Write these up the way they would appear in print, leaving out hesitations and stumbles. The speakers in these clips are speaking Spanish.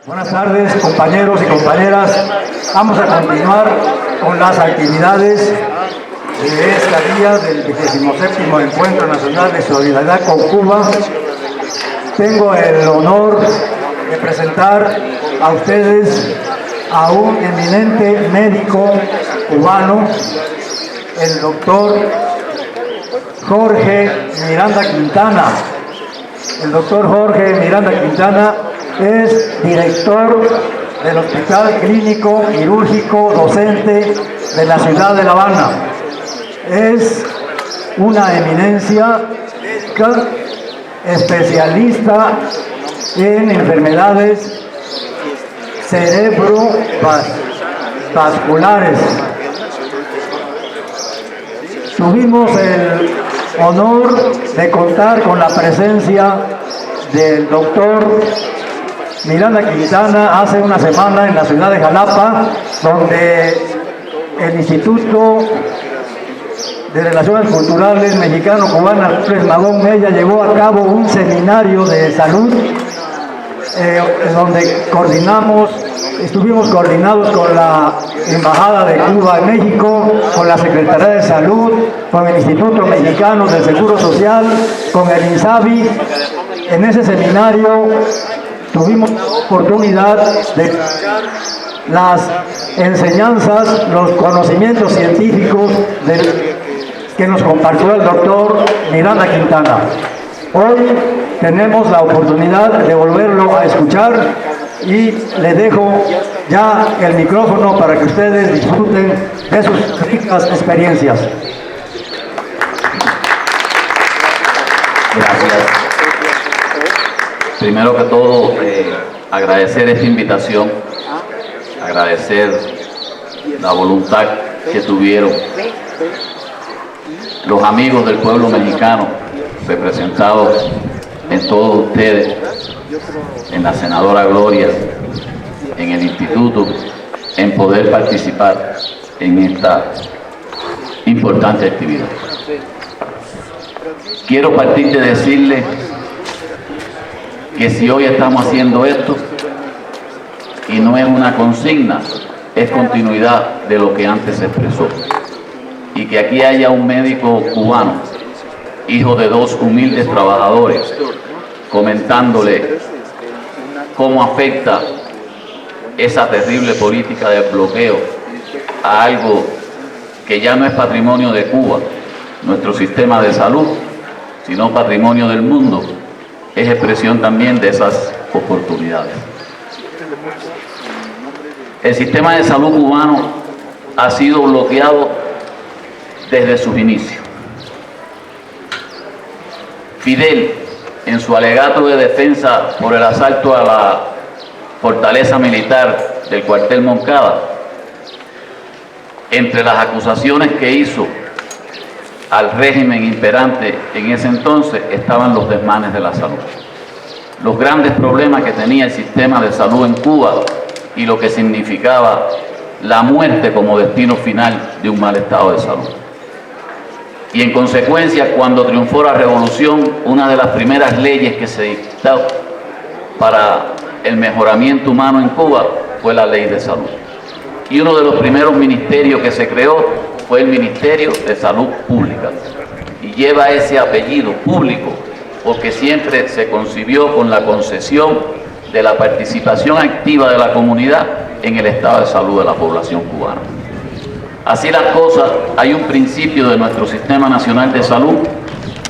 Buenas tardes, compañeros y compañeras. Vamos a continuar con las actividades de esta día del 27º Encuentro Nacional de Solidaridad con Cuba. Tengo el honor de presentar a ustedes a un eminente médico cubano, el doctor Jorge Miranda Quintana. El doctor Jorge Miranda Quintana es director del Hospital Clínico Quirúrgico Docente de la ciudad de La Habana. Es una eminencia médica, especialista en enfermedades cerebrovasculares. Tuvimos el honor de contar con la presencia del doctor Miranda Quintana hace una semana en la ciudad de Jalapa, donde el Instituto de Relaciones Culturales Mexicano-Cubanas Magón Mella llevó a cabo un seminario de salud donde estuvimos coordinados con la Embajada de Cuba en México, con la Secretaría de Salud, con el Instituto Mexicano del Seguro Social, con el INSABI. En ese seminario tuvimos la oportunidad de las enseñanzas, los conocimientos científicos que nos compartió el doctor Miranda Quintana. Hoy tenemos la oportunidad de volverlo a escuchar y le dejo ya el micrófono para que ustedes disfruten de sus ricas experiencias. Gracias. Primero que todo, agradecer esta invitación, agradecer la voluntad que tuvieron los amigos del pueblo mexicano, representados en todos ustedes, en la senadora Gloria, en el instituto, en poder participar en esta importante actividad. Quiero partir de decirles que si hoy estamos haciendo esto, y no es una consigna, es continuidad de lo que antes se expresó. Y que aquí haya un médico cubano, hijo de dos humildes trabajadores, comentándole cómo afecta esa terrible política de bloqueo a algo que ya no es patrimonio de Cuba, nuestro sistema de salud, sino patrimonio del mundo, es expresión también de esas oportunidades. El sistema de salud cubano ha sido bloqueado desde sus inicios. Fidel, en su alegato de defensa por el asalto a la fortaleza militar del cuartel Moncada, entre las acusaciones que hizo al régimen imperante en ese entonces estaban los desmanes de la salud, los grandes problemas que tenía el sistema de salud en Cuba y lo que significaba la muerte como destino final de un mal estado de salud. Y en consecuencia, cuando triunfó la revolución, una de las primeras leyes que se dictó para el mejoramiento humano en Cuba fue la ley de salud. Y uno de los primeros ministerios que se creó fue el Ministerio de Salud Pública. Y lleva ese apellido público porque siempre se concibió con la concesión de la participación activa de la comunidad en el estado de salud de la población cubana. Así las cosas, hay un principio de nuestro Sistema Nacional de Salud,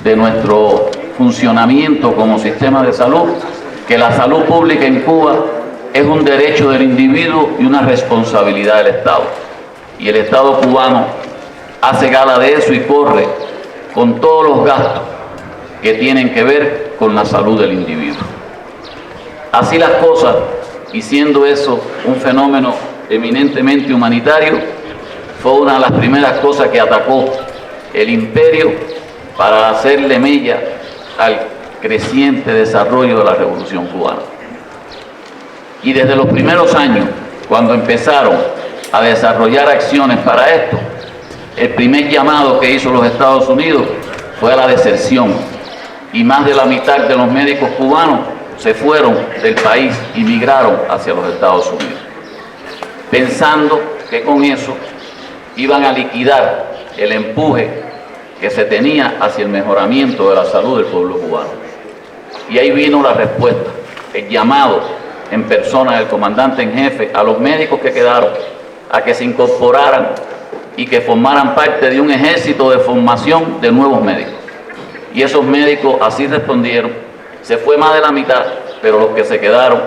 de nuestro funcionamiento como sistema de salud, que la salud pública en Cuba es un derecho del individuo y una responsabilidad del Estado. Y el Estado cubano hace gala de eso y corre con todos los gastos que tienen que ver con la salud del individuo. Así las cosas, y siendo eso un fenómeno eminentemente humanitario, fue una de las primeras cosas que atacó el imperio para hacerle mella al creciente desarrollo de la Revolución Cubana. Y desde los primeros años, cuando empezaron a desarrollar acciones para esto, el primer llamado que hizo los Estados Unidos fue a la deserción y más de la mitad de los médicos cubanos se fueron del país y migraron hacia los Estados Unidos, pensando que con eso iban a liquidar el empuje que se tenía hacia el mejoramiento de la salud del pueblo cubano. Y ahí vino la respuesta, el llamado en persona del comandante en jefe a los médicos que quedaron a que se incorporaran y que formaran parte de un ejército de formación de nuevos médicos. Y esos médicos así respondieron. Se fue más de la mitad, pero los que se quedaron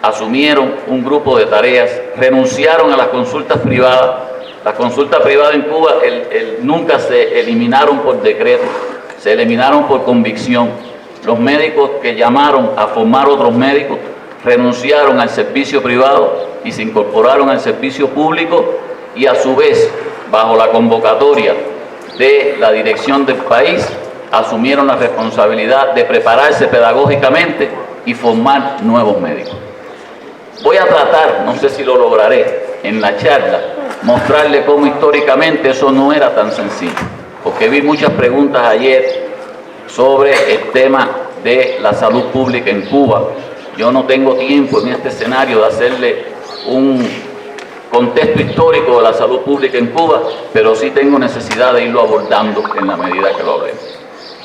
asumieron un grupo de tareas, renunciaron a las consultas privadas. Las consultas privadas en Cuba nunca se eliminaron por decreto, se eliminaron por convicción. Los médicos que llamaron a formar otros médicos renunciaron al servicio privado y se incorporaron al servicio público, y a su vez, bajo la convocatoria de la dirección del país, asumieron la responsabilidad de prepararse pedagógicamente y formar nuevos médicos. Voy a tratar, no sé si lo lograré en la charla, mostrarle cómo históricamente eso no era tan sencillo, porque vi muchas preguntas ayer sobre el tema de la salud pública en Cuba. Yo no tengo tiempo en este escenario de hacerle un contexto histórico de la salud pública en Cuba, pero sí tengo necesidad de irlo abordando en la medida que lo hablemos.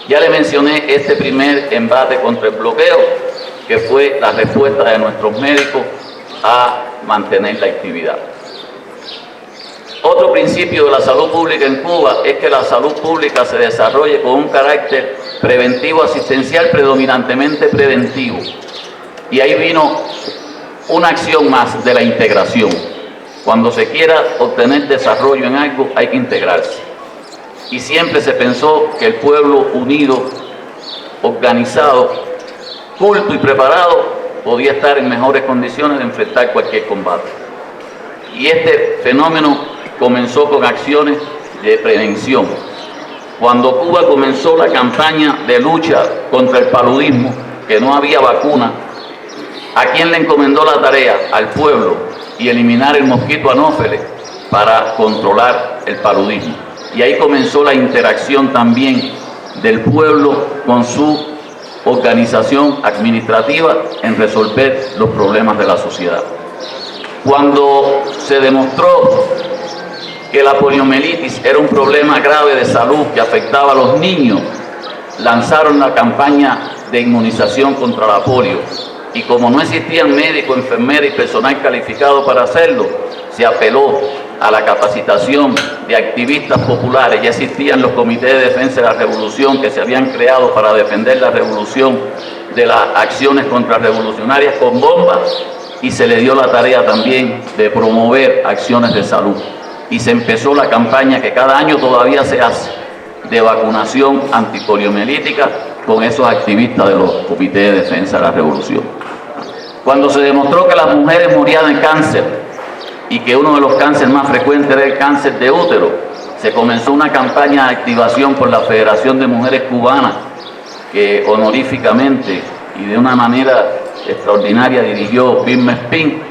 Ya le mencioné este primer embate contra el bloqueo, que fue la respuesta de nuestros médicos a mantener la actividad. Otro principio de la salud pública en Cuba es que la salud pública se desarrolle con un carácter preventivo asistencial, predominantemente preventivo. Y ahí vino una acción más de la integración. Cuando se quiera obtener desarrollo en algo, hay que integrarse. Y siempre se pensó que el pueblo unido, organizado, culto y preparado podía estar en mejores condiciones de enfrentar cualquier combate. Y este fenómeno comenzó con acciones de prevención. Cuando Cuba comenzó la campaña de lucha contra el paludismo, que no había vacuna, ¿a quién le encomendó la tarea? Al pueblo, y eliminar el mosquito anófeles para controlar el paludismo. Y ahí comenzó la interacción también del pueblo con su organización administrativa en resolver los problemas de la sociedad. Cuando se demostró que la poliomielitis era un problema grave de salud que afectaba a los niños, lanzaron la campaña de inmunización contra la polio. Y como no existían médicos, enfermeras y personal calificado para hacerlo, se apeló a la capacitación de activistas populares. Ya existían los comités de defensa de la revolución que se habían creado para defender la revolución de las acciones contrarrevolucionarias con bombas, y se le dio la tarea también de promover acciones de salud. Y se empezó la campaña que cada año todavía se hace de vacunación antipoliomielítica con esos activistas de los comités de defensa de la revolución. Cuando se demostró que las mujeres morían de cáncer y que uno de los cánceres más frecuentes era el cáncer de útero, se comenzó una campaña de activación por la Federación de Mujeres Cubanas, que honoríficamente y de una manera extraordinaria dirigió Vilma Espín,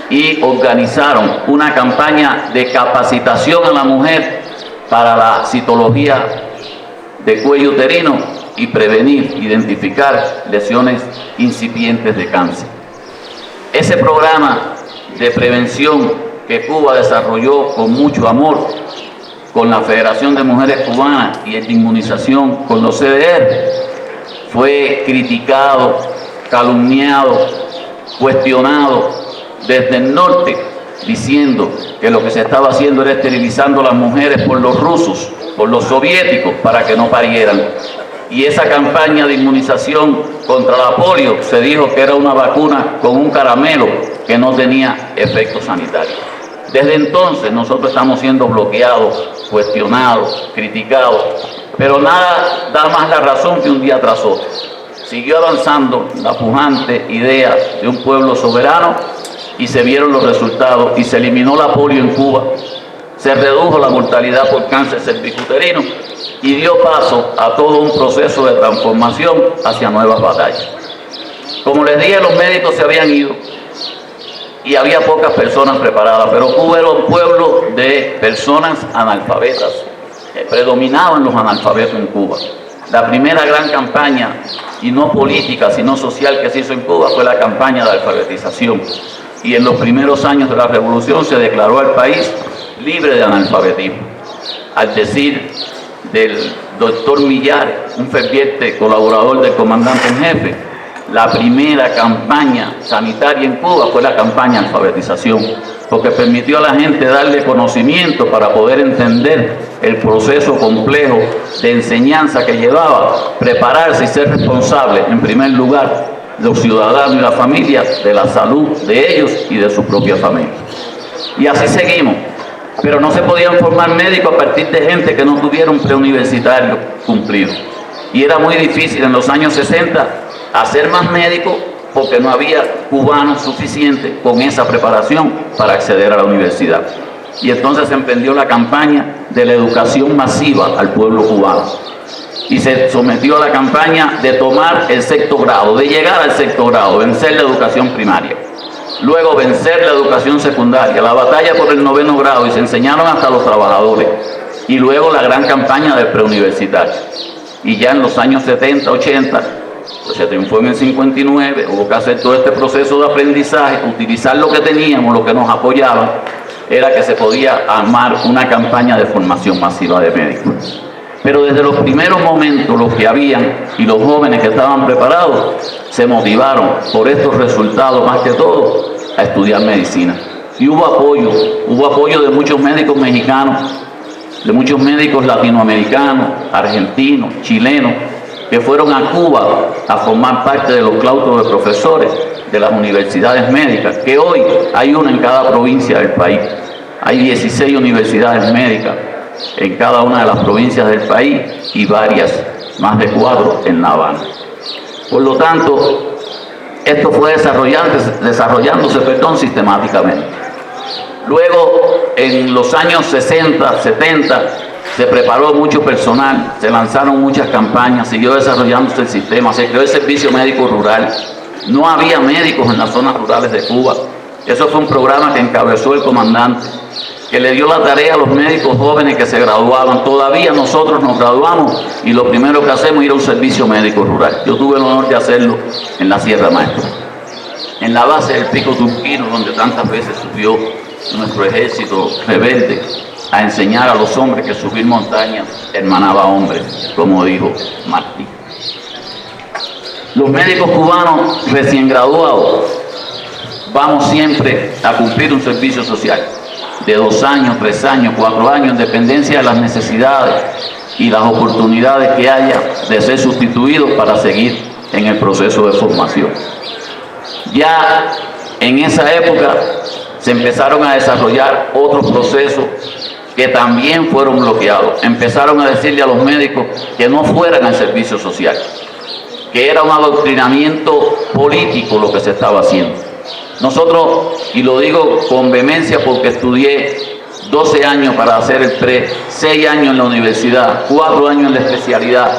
y organizaron una campaña de capacitación a la mujer para la citología de cuello uterino y prevenir, identificar lesiones incipientes de cáncer. Ese programa de prevención que Cuba desarrolló con mucho amor con la Federación de Mujeres Cubanas y el de inmunización con los CDR fue criticado, calumniado, cuestionado desde el norte, diciendo que lo que se estaba haciendo era esterilizando a las mujeres por los rusos, por los soviéticos, para que no parieran. Y esa campaña de inmunización contra la polio se dijo que era una vacuna con un caramelo que no tenía efecto sanitario. Desde entonces nosotros estamos siendo bloqueados, cuestionados, criticados, pero nada da más la razón que un día tras otro. Siguió avanzando la pujante idea de un pueblo soberano y se vieron los resultados, y se eliminó la polio en Cuba, se redujo la mortalidad por cáncer cervicuterino y dio paso a todo un proceso de transformación hacia nuevas batallas. Como les dije, los médicos se habían ido y había pocas personas preparadas, pero Cuba era un pueblo de personas analfabetas, predominaban los analfabetos en Cuba. La primera gran campaña, y no política, sino social, que se hizo en Cuba fue la campaña de alfabetización. Y en los primeros años de la revolución se declaró al país libre de analfabetismo. Al decir del doctor Millar, un ferviente colaborador del comandante en jefe, la primera campaña sanitaria en Cuba fue la campaña de alfabetización, porque permitió a la gente darle conocimiento para poder entender el proceso complejo de enseñanza que llevaba, prepararse y ser responsable, en primer lugar, los ciudadanos y las familias, de la salud de ellos y de su propia familia. Y así seguimos, pero no se podían formar médicos a partir de gente que no tuviera un preuniversitario cumplido. Y era muy difícil en los años 60 hacer más médicos porque no había cubanos suficientes con esa preparación para acceder a la universidad. Y entonces se emprendió la campaña de la educación masiva al pueblo cubano. Y se sometió a la campaña de tomar el sexto grado, de llegar al sexto grado, vencer la educación primaria. Luego vencer la educación secundaria, la batalla por el 9º grado, y se enseñaron hasta los trabajadores. Y luego la gran campaña del preuniversitario. Y ya en los años 70, 80, pues se triunfó en el 59, hubo que hacer todo este proceso de aprendizaje, utilizar lo que teníamos, lo que nos apoyaba, era que se podía armar una campaña de formación masiva de médicos. Pero desde los primeros momentos, los que habían y los jóvenes que estaban preparados, se motivaron por estos resultados más que todo a estudiar medicina. Y hubo apoyo de muchos médicos mexicanos, de muchos médicos latinoamericanos, argentinos, chilenos, que fueron a Cuba a formar parte de los claustros de profesores de las universidades médicas, que hoy hay una en cada provincia del país. Hay 16 universidades médicas en cada una de las provincias del país y varias, más de 4 en La Habana. Por lo tanto, esto fue desarrollándose sistemáticamente. Luego, en los años 60, 70, se preparó mucho personal, se lanzaron muchas campañas, siguió desarrollándose el sistema, se creó el servicio médico rural. No había médicos en las zonas rurales de Cuba. Eso fue un programa que encabezó el comandante, que le dio la tarea a los médicos jóvenes que se graduaban. Todavía nosotros nos graduamos y lo primero que hacemos es ir a un servicio médico rural. Yo tuve el honor de hacerlo en la Sierra Maestra, en la base del Pico Turquino, donde tantas veces subió nuestro ejército rebelde a enseñar a los hombres que subir montañas hermanaba hombres, como dijo Martí. Los médicos cubanos recién graduados vamos siempre a cumplir un servicio social de 2 años, 3 años, 4 años, en dependencia de las necesidades y las oportunidades que haya de ser sustituidos para seguir en el proceso de formación. Ya en esa época se empezaron a desarrollar otros procesos que también fueron bloqueados. Empezaron a decirle a los médicos que no fueran al servicio social, que era un adoctrinamiento político lo que se estaba haciendo. Nosotros, y lo digo con vehemencia porque estudié 12 años para hacer el pre, 6 años en la universidad, 4 años en la especialidad,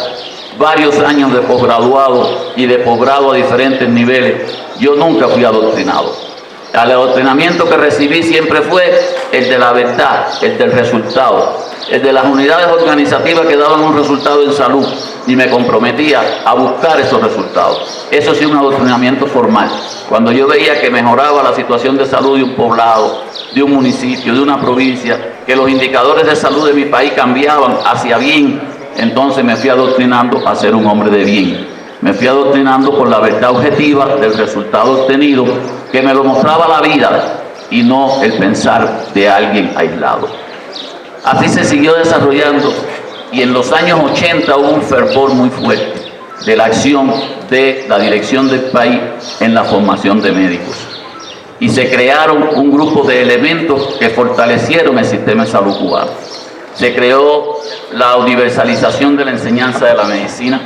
varios años de posgraduado y de posgrado a diferentes niveles, yo nunca fui adoctrinado. El adoctrinamiento que recibí siempre fue el de la verdad, el del resultado, el de las unidades organizativas que daban un resultado en salud, y me comprometía a buscar esos resultados. Eso sí, un adoctrinamiento formal. Cuando yo veía que mejoraba la situación de salud de un poblado, de un municipio, de una provincia, que los indicadores de salud de mi país cambiaban hacia bien, entonces me fui adoctrinando a ser un hombre de bien. Me fui adoctrinando por la verdad objetiva del resultado obtenido, que me lo mostraba la vida y no el pensar de alguien aislado. Así se siguió desarrollando, y en los años 80 hubo un fervor muy fuerte de la acción de la dirección del país en la formación de médicos. Y se crearon un grupo de elementos que fortalecieron el sistema de salud cubano. Se creó la universalización de la enseñanza de la medicina.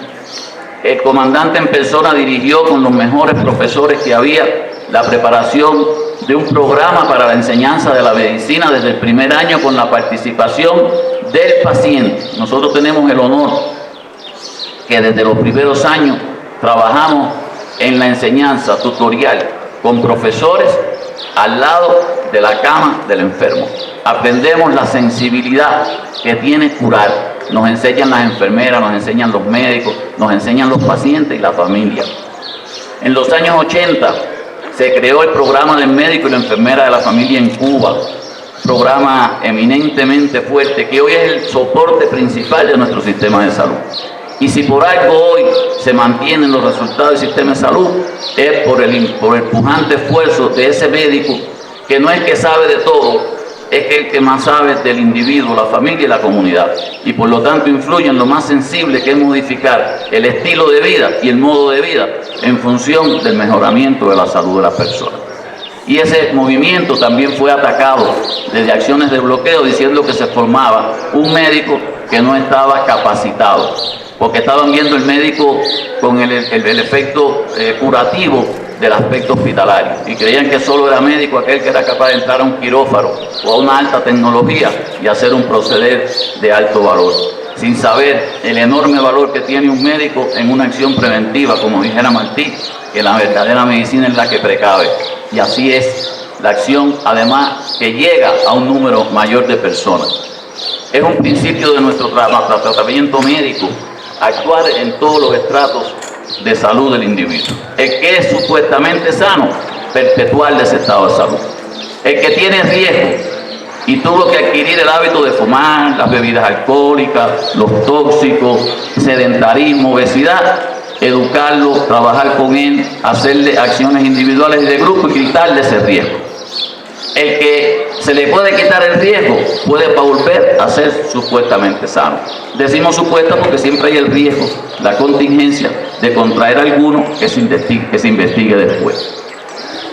El comandante en persona dirigió con los mejores profesores que había la preparación de un programa para la enseñanza de la medicina desde el primer año, con la participación del paciente. Nosotros tenemos el honor que desde los primeros años trabajamos en la enseñanza tutorial con profesores al lado de la cama del enfermo. Aprendemos la sensibilidad que tiene curar, nos enseñan las enfermeras, nos enseñan los médicos, nos enseñan los pacientes y la familia. En los años 80 se creó el programa del médico y la enfermera de la familia en Cuba, programa eminentemente fuerte que hoy es el soporte principal de nuestro sistema de salud. Y si por algo hoy se mantienen los resultados del sistema de salud, es por el pujante esfuerzo de ese médico, que no es que sabe de todo, es que el que más sabe del individuo, la familia y la comunidad. Y por lo tanto influye en lo más sensible, que es modificar el estilo de vida y el modo de vida en función del mejoramiento de la salud de las personas. Y ese movimiento también fue atacado desde acciones de bloqueo, diciendo que se formaba un médico que no estaba capacitado, porque estaban viendo el médico con el efecto curativo del aspecto hospitalario, y creían que solo era médico aquel que era capaz de entrar a un quirófano o a una alta tecnología y hacer un proceder de alto valor, sin saber el enorme valor que tiene un médico en una acción preventiva, como dijera Martí, que la verdadera medicina es la que precave. Y así es la acción, además, que llega a un número mayor de personas. Es un principio de nuestro tratamiento médico actuar en todos los estratos de salud del individuo. El que es supuestamente sano, perpetuar ese estado de salud. El que tiene riesgo y tuvo que adquirir el hábito de fumar, las bebidas alcohólicas, los tóxicos, sedentarismo, obesidad, educarlo, trabajar con él, hacerle acciones individuales y de grupo y quitarle ese riesgo. El que se le puede quitar el riesgo puede volver a ser supuestamente sano. Decimos supuesta porque siempre hay el riesgo, la contingencia de contraer alguno que se investigue después.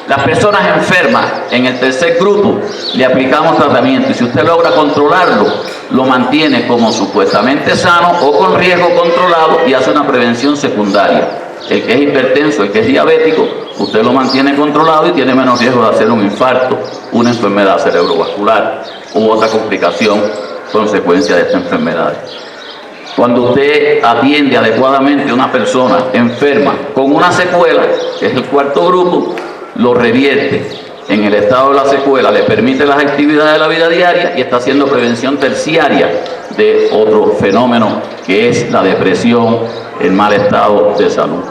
Las personas enfermas, en el tercer grupo, le aplicamos tratamiento y si usted logra controlarlo, lo mantiene como supuestamente sano o con riesgo controlado y hace una prevención secundaria. El que es hipertenso, el que es diabético, usted lo mantiene controlado y tiene menos riesgo de hacer un infarto, una enfermedad cerebrovascular u otra complicación consecuencia de esta enfermedad. Cuando usted atiende adecuadamente a una persona enferma con una secuela, que es el cuarto grupo, lo revierte en el estado de la secuela, le permite las actividades de la vida diaria y está haciendo prevención terciaria de otro fenómeno que es la depresión, el mal estado de salud.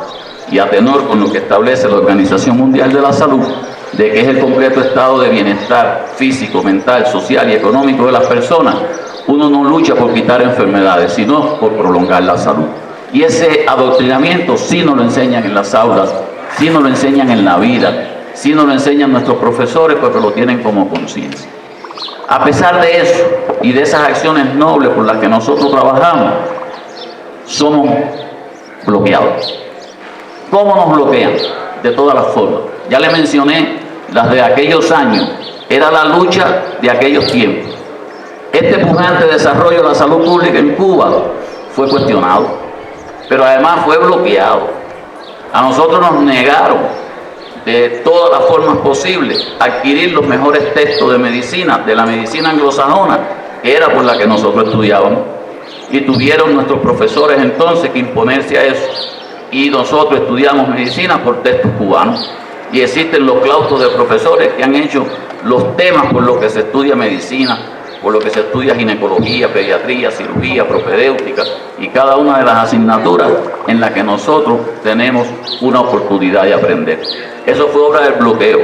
Y a tenor con lo que establece la Organización Mundial de la Salud, de que es el completo estado de bienestar físico, mental, social y económico de las personas, uno no lucha por quitar enfermedades, sino por prolongar la salud. Y ese adoctrinamiento sí nos lo enseñan en las aulas, sí nos lo enseñan en la vida, sí nos lo enseñan nuestros profesores porque lo tienen como conciencia. A pesar de eso y de esas acciones nobles por las que nosotros trabajamos, somos bloqueados. ¿Cómo nos bloquean? De todas las formas. Ya le mencioné las de aquellos años, era la lucha de aquellos tiempos. Este pujante desarrollo de la salud pública en Cuba fue cuestionado, pero además fue bloqueado. A nosotros nos negaron de todas las formas posibles adquirir los mejores textos de medicina, de la medicina anglosajona, que era por la que nosotros estudiábamos. Y tuvieron nuestros profesores entonces que imponerse a eso. Y nosotros estudiamos medicina por textos cubanos. Y existen los claustros de profesores que han hecho los temas por los que se estudia medicina, por lo que se estudia ginecología, pediatría, cirugía, propedéutica y cada una de las asignaturas en las que nosotros tenemos una oportunidad de aprender. Eso fue obra del bloqueo.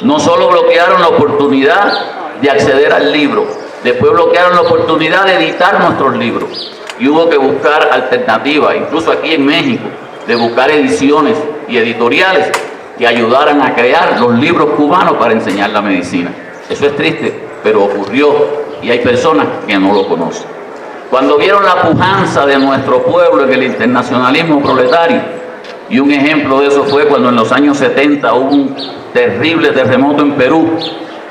No solo bloquearon la oportunidad de acceder al libro, después bloquearon la oportunidad de editar nuestros libros y hubo que buscar alternativas, incluso aquí en México, de buscar ediciones y editoriales que ayudaran a crear los libros cubanos para enseñar la medicina. Eso es triste, pero ocurrió y hay personas que no lo conocen. Cuando vieron la pujanza de nuestro pueblo en el internacionalismo proletario, y un ejemplo de eso fue cuando en los años 70 hubo un terrible terremoto en Perú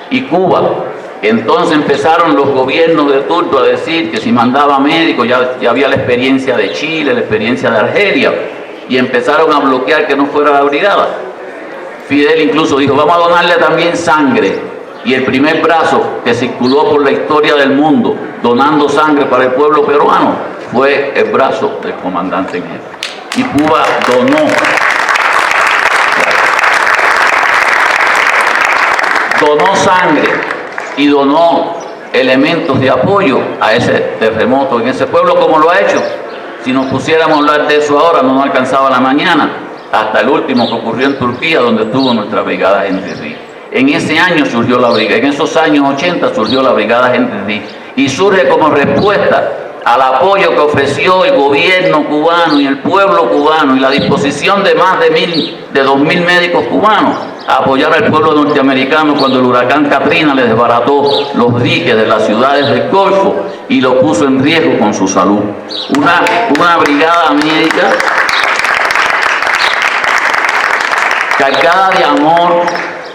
y Cuba, entonces empezaron los gobiernos de turno a decir que si mandaba médicos, ya había la experiencia de Chile, la experiencia de Argelia, y empezaron a bloquear que no fuera la brigada. Fidel incluso dijo, vamos a donarle también sangre. Y el primer brazo que circuló por la historia del mundo donando sangre para el pueblo peruano fue el brazo del comandante en jefe. Y Cuba donó sangre y donó elementos de apoyo a ese terremoto en ese pueblo, como lo ha hecho. Si nos pusiéramos a hablar de eso ahora, no nos alcanzaba la mañana, hasta el último que ocurrió en Turquía, donde estuvo nuestra brigada Henry Reed. En ese año surgió la brigada, en esos años 80 surgió la brigada Henry Reed, y surge como respuesta al apoyo que ofreció el gobierno cubano y el pueblo cubano y la disposición de más de 2.000 médicos cubanos a apoyar al pueblo norteamericano cuando el huracán Katrina le desbarató los diques de las ciudades del Golfo y lo puso en riesgo con su salud. Una brigada médica cargada de amor,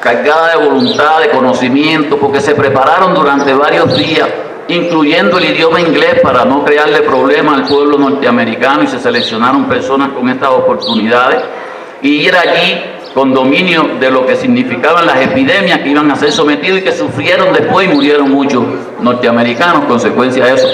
cargada de voluntad, de conocimiento, porque se prepararon durante varios días, incluyendo el idioma inglés para no crearle problemas al pueblo norteamericano, y se seleccionaron personas con estas oportunidades y ir allí con dominio de lo que significaban las epidemias que iban a ser sometidos y que sufrieron después y murieron muchos norteamericanos consecuencia de eso.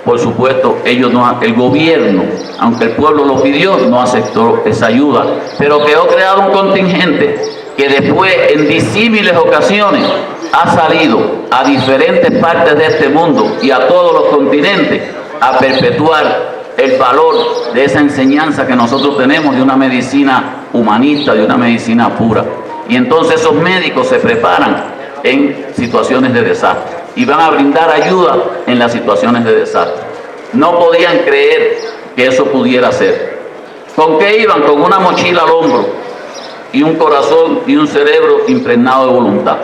Por supuesto, el gobierno, aunque el pueblo lo pidió, no aceptó esa ayuda, pero quedó creado un contingente que después, en disímiles ocasiones, ha salido a diferentes partes de este mundo y a todos los continentes a perpetuar el valor de esa enseñanza que nosotros tenemos de una medicina humanista, de una medicina pura. Y entonces esos médicos se preparan en situaciones de desastre y van a brindar ayuda en las situaciones de desastre. No podían creer que eso pudiera ser. ¿Con qué iban? Con una mochila al hombro y un corazón y un cerebro impregnado de voluntad.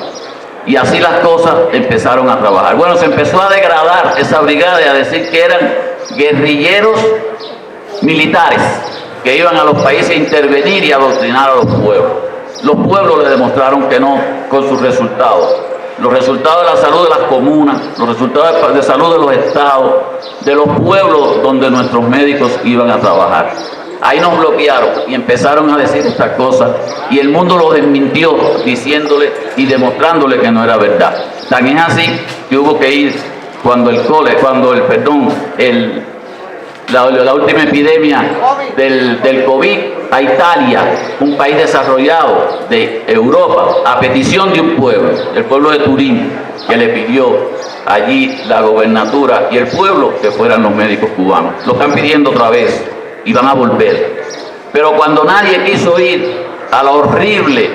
Y así las cosas empezaron a trabajar. Bueno, se empezó a degradar esa brigada y a decir que eran guerrilleros militares que iban a los países a intervenir y a adoctrinar a los pueblos. Los pueblos le demostraron que no con sus resultados. Los resultados de la salud de las comunas, los resultados de salud de los estados, de los pueblos donde nuestros médicos iban a trabajar. Ahí nos bloquearon y empezaron a decir estas cosas y el mundo los desmintió diciéndole y demostrándole que no era verdad. Tan es así que hubo que ir cuando la última epidemia del COVID a Italia, un país desarrollado de Europa, a petición de un pueblo, el pueblo de Turín, que le pidió allí la gobernatura y el pueblo que fueran los médicos cubanos. Lo están pidiendo otra vez y van a volver. Pero cuando nadie quiso ir a la horrible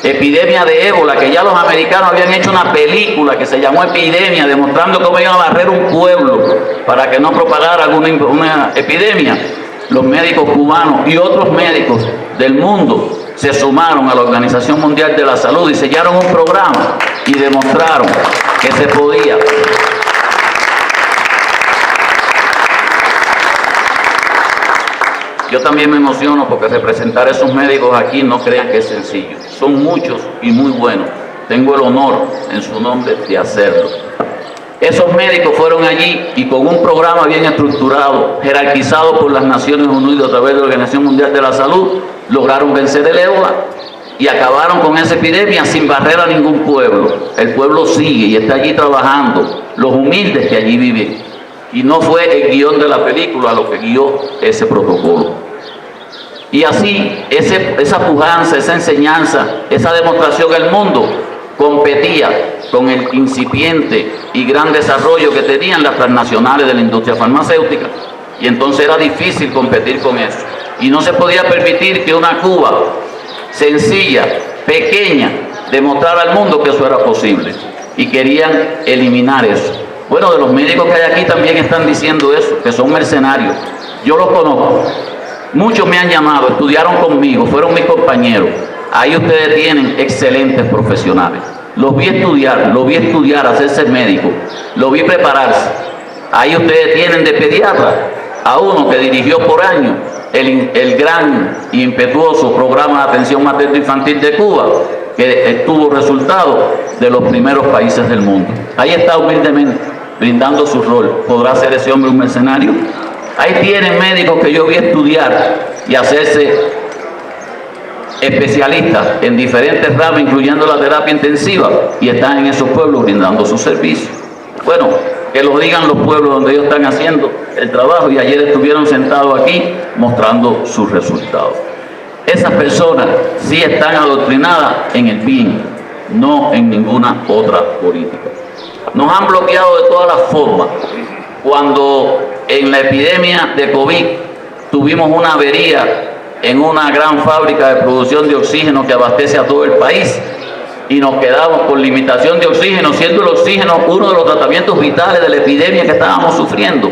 epidemia de ébola, que ya los americanos habían hecho una película que se llamó Epidemia, demostrando cómo iban a barrer un pueblo para que no propagara una epidemia, los médicos cubanos y otros médicos del mundo se sumaron a la Organización Mundial de la Salud, diseñaron un programa y demostraron que se podía. Yo también me emociono porque representar a esos médicos aquí no crean que es sencillo. Son muchos y muy buenos. Tengo el honor en su nombre de hacerlo. Esos médicos fueron allí y con un programa bien estructurado, jerarquizado por las Naciones Unidas a través de la Organización Mundial de la Salud, lograron vencer el ébola y acabaron con esa epidemia sin barrer a ningún pueblo. El pueblo sigue y está allí trabajando, los humildes que allí viven. Y no fue el guión de la película lo que guió ese protocolo. Y así, esa pujanza, esa enseñanza, esa demostración del mundo competía con el incipiente y gran desarrollo que tenían las transnacionales de la industria farmacéutica. Y entonces era difícil competir con eso. Y no se podía permitir que una Cuba sencilla, pequeña, demostrara al mundo que eso era posible. Y querían eliminar eso. Bueno, de los médicos que hay aquí también están diciendo eso, que son mercenarios. Yo los conozco. Muchos me han llamado, estudiaron conmigo, fueron mis compañeros. Ahí ustedes tienen excelentes profesionales. Los vi estudiar, hacerse médico. Los vi prepararse. Ahí ustedes tienen de pediatra a uno que dirigió por años el gran y impetuoso programa de atención materno-infantil de Cuba, que tuvo resultados de los primeros países del mundo. Ahí está humildemente, brindando su rol. ¿Podrá ser ese hombre un mercenario? Ahí tienen médicos que yo vi estudiar y hacerse especialistas en diferentes ramas, incluyendo la terapia intensiva, y están en esos pueblos brindando su servicio. Bueno, que lo digan los pueblos donde ellos están haciendo el trabajo, y ayer estuvieron sentados aquí mostrando sus resultados. Esas personas sí están adoctrinadas en el bien, no en ninguna otra política. Nos han bloqueado de todas las formas. Cuando en la epidemia de COVID tuvimos una avería en una gran fábrica de producción de oxígeno que abastece a todo el país y nos quedamos con limitación de oxígeno, siendo el oxígeno uno de los tratamientos vitales de la epidemia que estábamos sufriendo.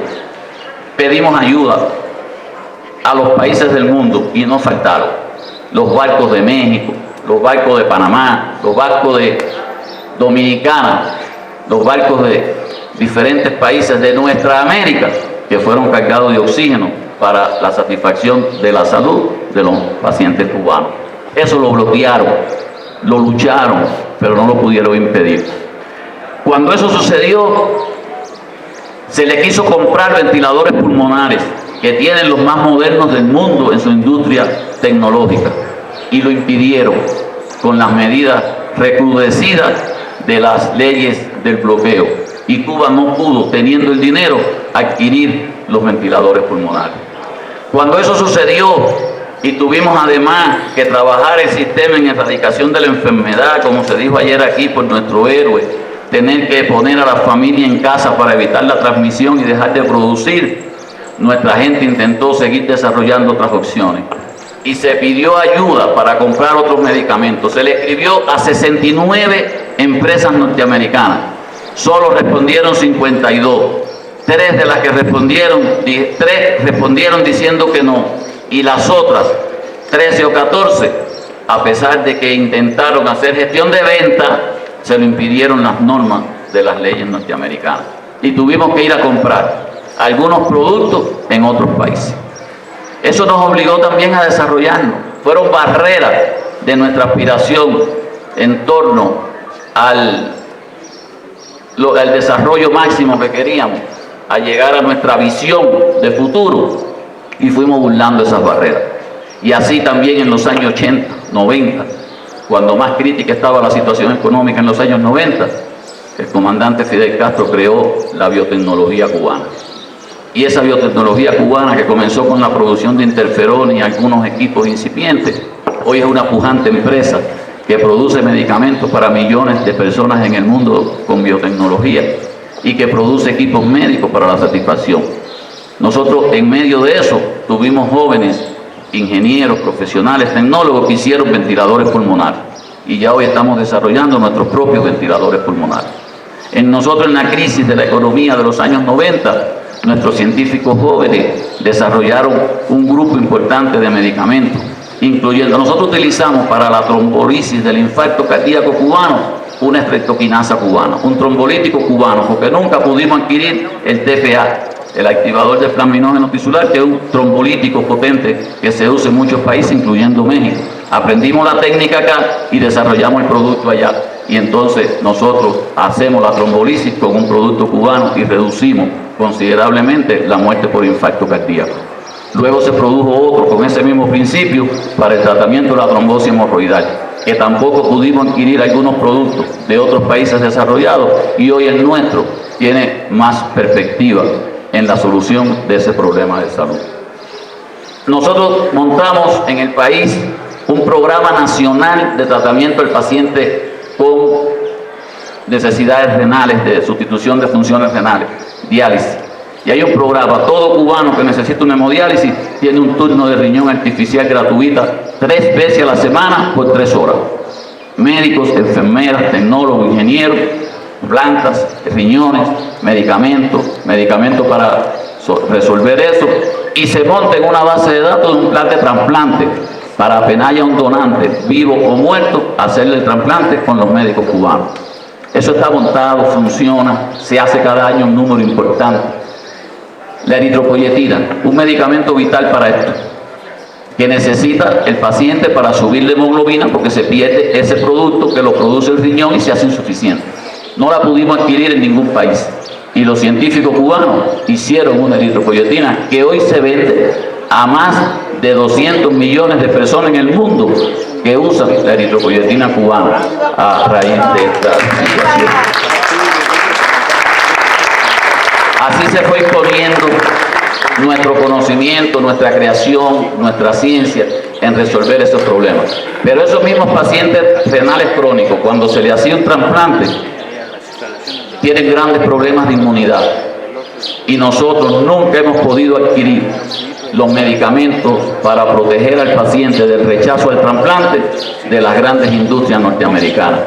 Pedimos ayuda a los países del mundo y no faltaron. Los barcos de México, los barcos de Panamá, los barcos de Dominicana, los barcos de diferentes países de nuestra América que fueron cargados de oxígeno para la satisfacción de la salud de los pacientes cubanos. Eso lo bloquearon, lo lucharon, pero no lo pudieron impedir. Cuando eso sucedió, se le quiso comprar ventiladores pulmonares que tienen los más modernos del mundo en su industria tecnológica y lo impidieron con las medidas recrudecidas de las leyes del bloqueo, y Cuba no pudo, teniendo el dinero, adquirir los ventiladores pulmonares. Cuando eso sucedió y tuvimos además que trabajar el sistema en erradicación de la enfermedad, como se dijo ayer aquí por nuestro héroe, tener que poner a la familia en casa para evitar la transmisión y dejar de producir, nuestra gente intentó seguir desarrollando otras opciones y se pidió ayuda para comprar otros medicamentos. Se le escribió a 69 empresas norteamericanas, solo respondieron 52. Tres de las que respondieron, 3 respondieron diciendo que no, y las otras 13 o 14, a pesar de que intentaron hacer gestión de venta, se lo impidieron las normas de las leyes norteamericanas y tuvimos que ir a comprar algunos productos en otros países. Eso nos obligó también a desarrollarnos. Fueron barreras de nuestra aspiración en torno al desarrollo máximo que queríamos, a llegar a nuestra visión de futuro, y fuimos burlando esas barreras. Y así también en los años 80, 90, cuando más crítica estaba la situación económica en los años 90, el comandante Fidel Castro creó la biotecnología cubana. Y esa biotecnología cubana, que comenzó con la producción de interferones y algunos equipos incipientes, hoy es una pujante empresa que produce medicamentos para millones de personas en el mundo con biotecnología y que produce equipos médicos para la satisfacción. Nosotros en medio de eso tuvimos jóvenes ingenieros, profesionales, tecnólogos que hicieron ventiladores pulmonares y ya hoy estamos desarrollando nuestros propios ventiladores pulmonares. Nosotros en la crisis de la economía de los años 90, nuestros científicos jóvenes desarrollaron un grupo importante de medicamentos, incluyendo, nosotros utilizamos para la trombolisis del infarto cardíaco cubano una estreptoquinasa cubana, un trombolítico cubano, porque nunca pudimos adquirir el TPA, el activador de plasminógeno tisular, que es un trombolítico potente que se usa en muchos países, incluyendo México. Aprendimos la técnica acá y desarrollamos el producto allá. Y entonces nosotros hacemos la trombolisis con un producto cubano y reducimos considerablemente la muerte por infarto cardíaco. Luego se produjo otro con ese mismo principio para el tratamiento de la trombosis hemorroidal, que tampoco pudimos adquirir algunos productos de otros países desarrollados, y hoy el nuestro tiene más perspectiva en la solución de ese problema de salud. Nosotros montamos en el país un programa nacional de tratamiento del paciente con necesidades renales, de sustitución de funciones renales, diálisis. Y hay un programa, todo cubano que necesita una hemodiálisis tiene un turno de riñón artificial gratuita 3 veces a la semana por 3 horas. Médicos, enfermeras, tecnólogos, ingenieros, plantas, riñones, medicamentos para resolver eso, y se monta en una base de datos de un plan de trasplante para apenas haya un donante, vivo o muerto, hacerle el trasplante con los médicos cubanos. Eso está montado, funciona, se hace cada año un número importante. La eritropoyetina, un medicamento vital para esto, que necesita el paciente para subir la hemoglobina porque se pierde ese producto que lo produce el riñón y se hace insuficiente. No la pudimos adquirir en ningún país. Y los científicos cubanos hicieron una eritropoyetina que hoy se vende a más de 200 millones de personas en el mundo que usan la eritropoyetina cubana a raíz de esta situación. Así se fue imponiendo nuestro conocimiento, nuestra creación, nuestra ciencia en resolver esos problemas. Pero esos mismos pacientes renales crónicos, cuando se le hacía un trasplante, tienen grandes problemas de inmunidad y nosotros nunca hemos podido adquirir los medicamentos para proteger al paciente del rechazo al trasplante de las grandes industrias norteamericanas.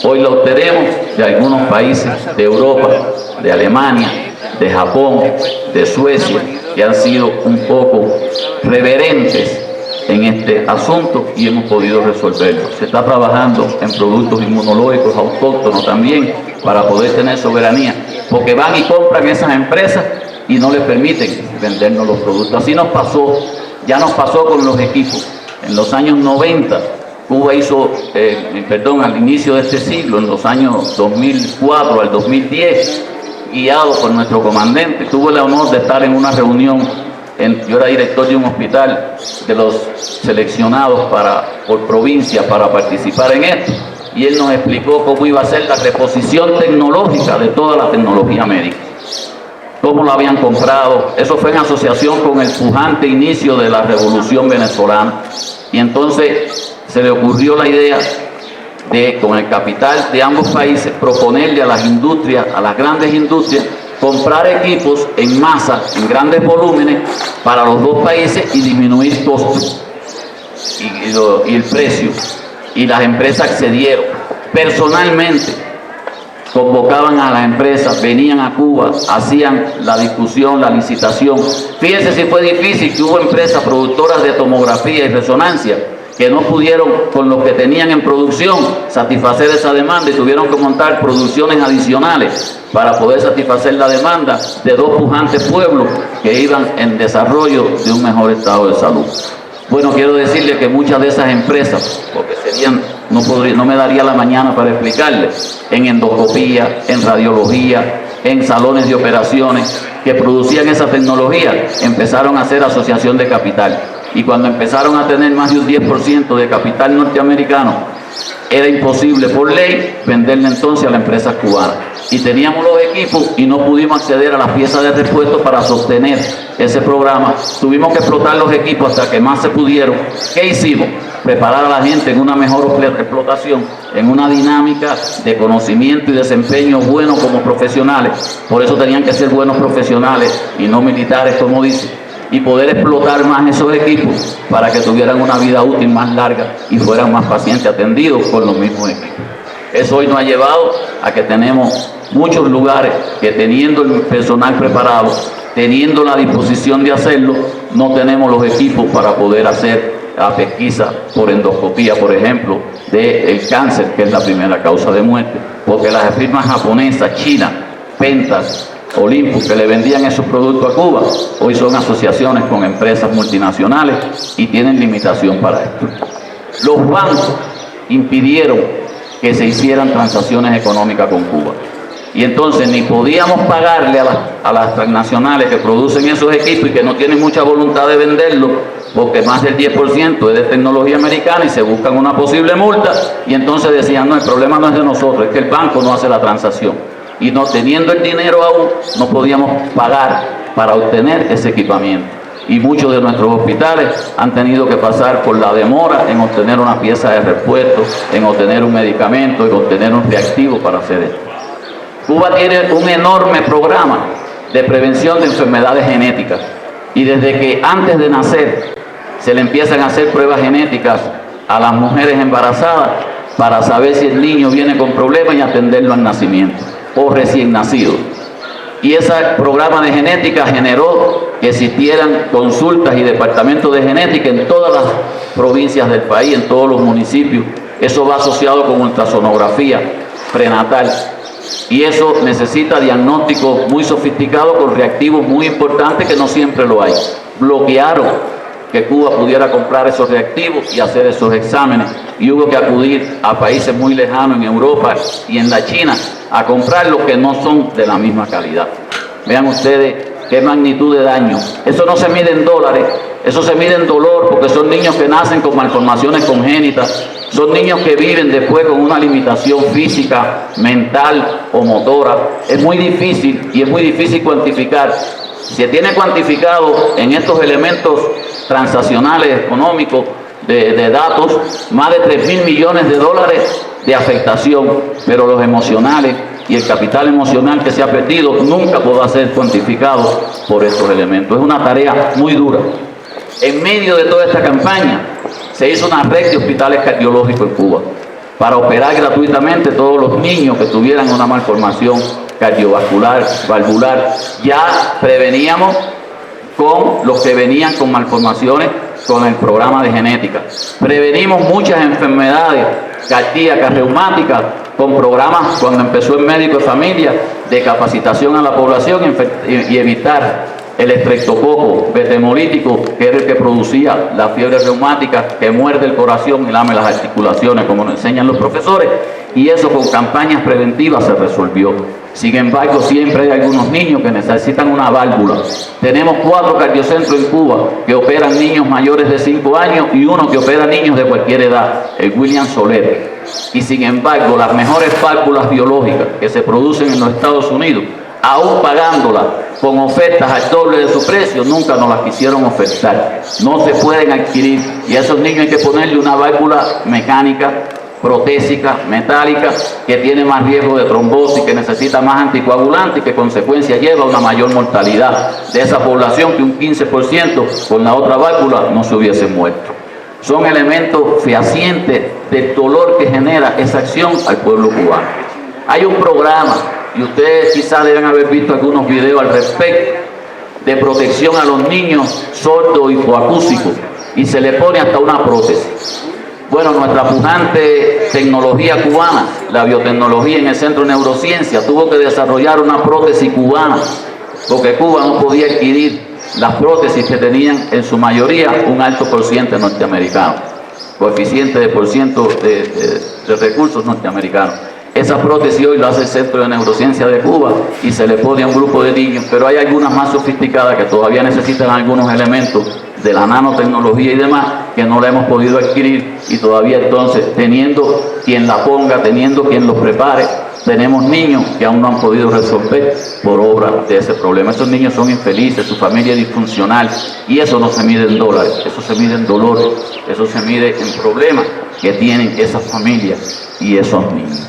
Hoy lo obtenemos de algunos países de Europa, de Alemania, de Japón, de Suecia, que han sido un poco reverentes en este asunto y hemos podido resolverlo. Se está trabajando en productos inmunológicos autóctonos también para poder tener soberanía, porque van y compran esas empresas y no les permiten vendernos los productos. Así nos pasó, ya nos pasó con los equipos. En los años 90, Cuba hizo, al inicio de este siglo, en los años 2004 al 2010, guiado por nuestro comandante, tuve el honor de estar en una reunión. Yo era director de un hospital de los seleccionados por provincia para participar en esto, y él nos explicó cómo iba a ser la reposición tecnológica de toda la tecnología médica, cómo lo habían comprado. Eso fue en asociación con el pujante inicio de la revolución venezolana, y entonces se le ocurrió la idea de, con el capital de ambos países, proponerle a las industrias, a las grandes industrias, comprar equipos en masa, en grandes volúmenes, para los dos países y disminuir costos y el precio. Y las empresas accedieron. Personalmente, convocaban a las empresas, venían a Cuba, hacían la discusión, la licitación. Fíjense si fue difícil, que hubo empresas productoras de tomografía y resonancia que no pudieron, con lo que tenían en producción, satisfacer esa demanda y tuvieron que montar producciones adicionales para poder satisfacer la demanda de dos pujantes pueblos que iban en desarrollo de un mejor estado de salud. Bueno, quiero decirles que muchas de esas empresas, porque no me daría la mañana para explicarles, en endoscopía, en radiología, en salones de operaciones, que producían esa tecnología, empezaron a hacer asociación de capital. Y cuando empezaron a tener más de un 10% de capital norteamericano, era imposible por ley venderle entonces a la empresa cubana. Y teníamos los equipos y no pudimos acceder a las piezas de repuesto para sostener ese programa. Tuvimos que explotar los equipos hasta que más se pudieron. ¿Qué hicimos? Preparar a la gente en una mejor explotación, en una dinámica de conocimiento y desempeño bueno como profesionales. Por eso tenían que ser buenos profesionales y no militares, como dicen, y poder explotar más esos equipos para que tuvieran una vida útil más larga y fueran más pacientes atendidos con los mismos equipos. Eso hoy nos ha llevado a que tenemos muchos lugares que, teniendo el personal preparado, teniendo la disposición de hacerlo, no tenemos los equipos para poder hacer la pesquisa por endoscopía, por ejemplo, del cáncer, que es la primera causa de muerte, porque las firmas japonesas, chinas, Pentas, Olympus, que le vendían esos productos a Cuba, hoy son asociaciones con empresas multinacionales y tienen limitación para esto. Los bancos impidieron que se hicieran transacciones económicas con Cuba. Y entonces ni podíamos pagarle a las transnacionales que producen esos equipos y que no tienen mucha voluntad de venderlo, porque más del 10% es de tecnología americana y se buscan una posible multa, y entonces decían, no, el problema no es de nosotros, es que el banco no hace la transacción. Y no teniendo el dinero aún, no podíamos pagar para obtener ese equipamiento. Y muchos de nuestros hospitales han tenido que pasar por la demora en obtener una pieza de repuesto, en obtener un medicamento, en obtener un reactivo para hacer esto. Cuba tiene un enorme programa de prevención de enfermedades genéticas. Y desde que antes de nacer se le empiezan a hacer pruebas genéticas a las mujeres embarazadas para saber si el niño viene con problemas y atenderlo al nacimiento o recién nacido. Y ese programa de genética generó que existieran consultas y departamentos de genética en todas las provincias del país, en todos los municipios. Eso va asociado con ultrasonografía prenatal. Y eso necesita diagnósticos muy sofisticados con reactivos muy importantes que no siempre lo hay. Bloquearon que Cuba pudiera comprar esos reactivos y hacer esos exámenes, y hubo que acudir a países muy lejanos en Europa y en la China a comprar los que no son de la misma calidad. Vean ustedes qué magnitud de daño. Eso no se mide en dólares, eso se mide en dolor, porque son niños que nacen con malformaciones congénitas, son niños que viven después con una limitación física, mental o motora. Es muy difícil, y es muy difícil cuantificar. Se tiene cuantificado en estos elementos transaccionales económicos de datos más de 3.000 millones de dólares de afectación, pero los emocionales, y el capital emocional que se ha perdido nunca podrá ser cuantificado por estos elementos. Es una tarea muy dura. En medio de toda esta campaña se hizo una red de hospitales cardiológicos en Cuba para operar gratuitamente todos los niños que tuvieran una malformación cardiovascular, valvular. Ya preveníamos con los que venían con malformaciones con el programa de genética. Prevenimos muchas enfermedades cardíacas, reumáticas, con programas cuando empezó el médico de familia de capacitación a la población y evitar el estreptococo betemolítico, que era el que producía la fiebre reumática que muerde el corazón y lame las articulaciones, como nos enseñan los profesores, y eso con campañas preventivas se resolvió. Sin embargo, siempre hay algunos niños que necesitan una válvula. Tenemos 4 cardiocentros en Cuba que operan niños mayores de 5 años y uno que opera niños de cualquier edad, el William Soler. Y sin embargo, las mejores válvulas biológicas que se producen en los Estados Unidos, aún pagándolas con ofertas al doble de su precio, nunca nos las quisieron ofertar. No se pueden adquirir y a esos niños hay que ponerle una válvula mecánica, protésica, metálica, que tiene más riesgo de trombosis, que necesita más anticoagulante y que consecuencia lleva a una mayor mortalidad de esa población, que un 15% con la otra válvula no se hubiese muerto. Son elementos fehacientes del dolor que genera esa acción al pueblo cubano. Hay un programa, y ustedes quizás deben haber visto algunos videos al respecto, de protección a los niños sordos y hipoacúsicos, y se le pone hasta una prótesis. Bueno, nuestra pujante tecnología cubana, la biotecnología en el Centro de Neurociencia, tuvo que desarrollar una prótesis cubana, porque Cuba no podía adquirir las prótesis que tenían en su mayoría un alto porciento norteamericano, coeficiente de porciento de recursos norteamericanos. Esa prótesis hoy lo hace el Centro de Neurociencia de Cuba y se le pone a un grupo de niños, pero hay algunas más sofisticadas que todavía necesitan algunos elementos de la nanotecnología y demás que no la hemos podido adquirir, y todavía entonces, teniendo quien la ponga, teniendo quien los prepare, tenemos niños que aún no han podido resolver por obra de ese problema. Esos niños son infelices, su familia es disfuncional, y eso no se mide en dólares, eso se mide en dolores, eso se mide en problemas que tienen esas familias y esos niños.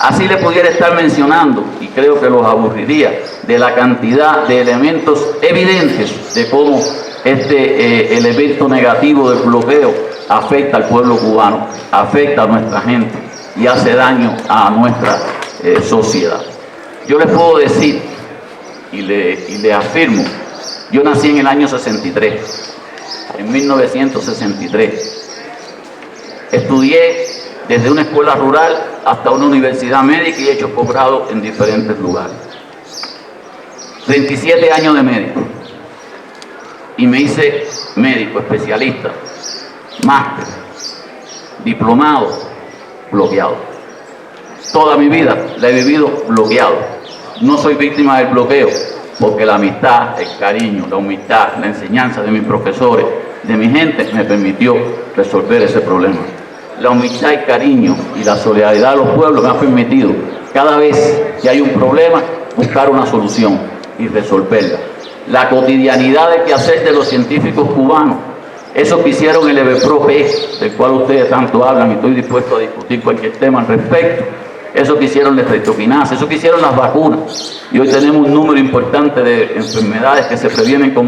Así le pudiera estar mencionando, y creo que los aburriría, de la cantidad de elementos evidentes de cómo el evento negativo del bloqueo afecta al pueblo cubano, afecta a nuestra gente y hace daño a nuestra sociedad. Yo les puedo decir y le afirmo, yo nací en el año 63, en 1963. Estudié desde una escuela rural hasta una universidad médica y he hecho posgrado en diferentes lugares. 37 años de médico. Y me hice médico, especialista, máster, diplomado, bloqueado. Toda mi vida la he vivido bloqueado. No soy víctima del bloqueo, porque la amistad, el cariño, la humildad, la enseñanza de mis profesores, de mi gente, me permitió resolver ese problema. La humildad, el cariño y la solidaridad de los pueblos me ha permitido, cada vez que hay un problema, buscar una solución y resolverla. La cotidianidad del quehacer de los científicos cubanos, eso que hicieron el EVEPRO-P, del cual ustedes tanto hablan y estoy dispuesto a discutir cualquier tema al respecto, eso que hicieron la estreptoquinasa, eso que hicieron las vacunas, y hoy tenemos un número importante de enfermedades que se previenen por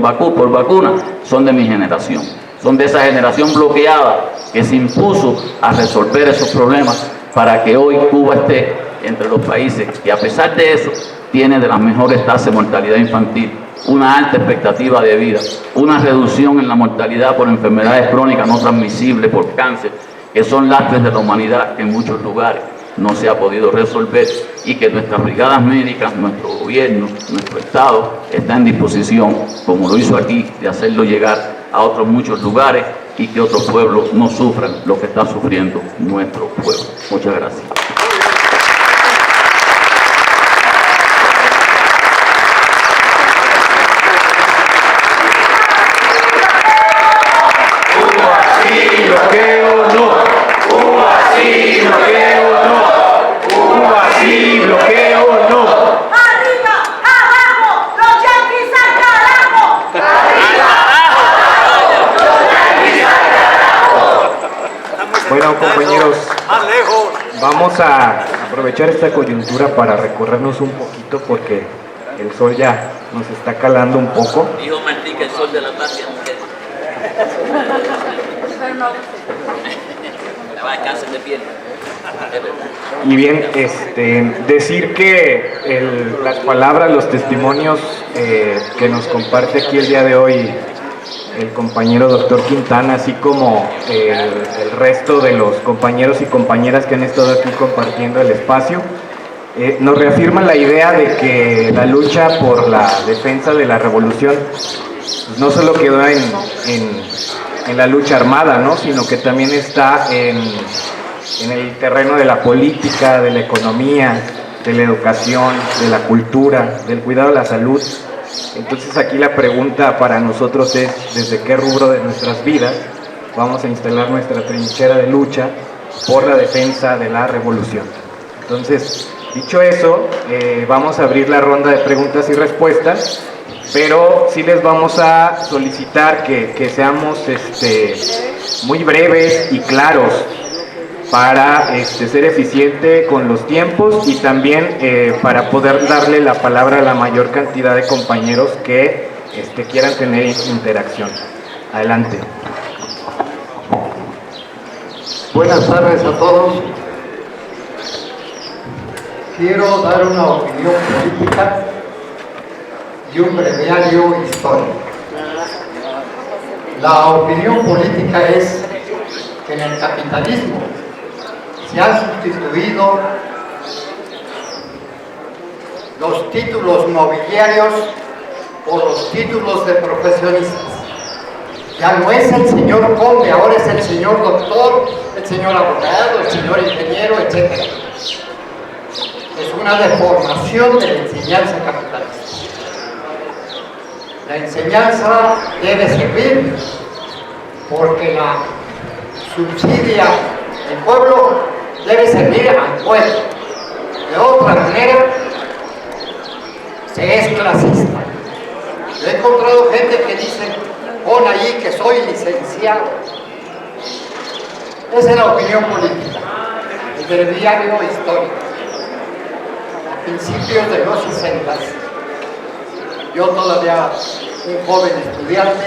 vacunas, son de mi generación, son de esa generación bloqueada que se impuso a resolver esos problemas para que hoy Cuba esté entre los países que, a pesar de eso, tiene de las mejores tasas de mortalidad infantil, una alta expectativa de vida, una reducción en la mortalidad por enfermedades crónicas no transmisibles, por cáncer, que son lastres de la humanidad que en muchos lugares no se ha podido resolver, y que nuestras brigadas médicas, nuestro gobierno, nuestro Estado está en disposición, como lo hizo aquí, de hacerlo llegar a otros muchos lugares y que otros pueblos no sufran lo que está sufriendo nuestro pueblo. Muchas gracias. Bueno, compañeros, más lejos. Vamos a aprovechar esta coyuntura para recorrernos un poquito porque el sol ya nos está calando un poco. Dijo Martí que el sol de la patria no queda. La va a cáncer de piel. Y bien, decir que las palabras, los testimonios que nos comparte aquí el día de hoy el compañero doctor Quintana, así como el resto de los compañeros y compañeras que han estado aquí compartiendo el espacio, nos reafirman la idea de que la lucha por la defensa de la revolución pues, no solo quedó en la lucha armada, ¿no? Sino que también está en el terreno de la política, de la economía, de la educación, de la cultura, del cuidado de la salud. Entonces aquí la pregunta para nosotros es desde qué rubro de nuestras vidas vamos a instalar nuestra trinchera de lucha por la defensa de la revolución. Entonces, dicho eso, vamos a abrir la ronda de preguntas y respuestas, pero sí les vamos a solicitar que seamos muy breves y claros para ser eficiente con los tiempos y también para poder darle la palabra a la mayor cantidad de compañeros que quieran tener interacción. Adelante. Buenas tardes a todos. Quiero dar una opinión política y un breviario histórico. La opinión política es que en el capitalismo se han sustituido los títulos nobiliarios por los títulos de profesionistas. Ya no es el señor conde, ahora es el señor doctor, el señor abogado, el señor ingeniero, etc. Es una deformación de la enseñanza capitalista. La enseñanza debe servir porque la subsidia el pueblo, debe servir al pueblo. De otra manera, se es clasista. Yo he encontrado gente que dice, pon ahí que soy licenciado. Esa es la opinión política, el breviario histórico. A principios de los 60, yo todavía un joven estudiante,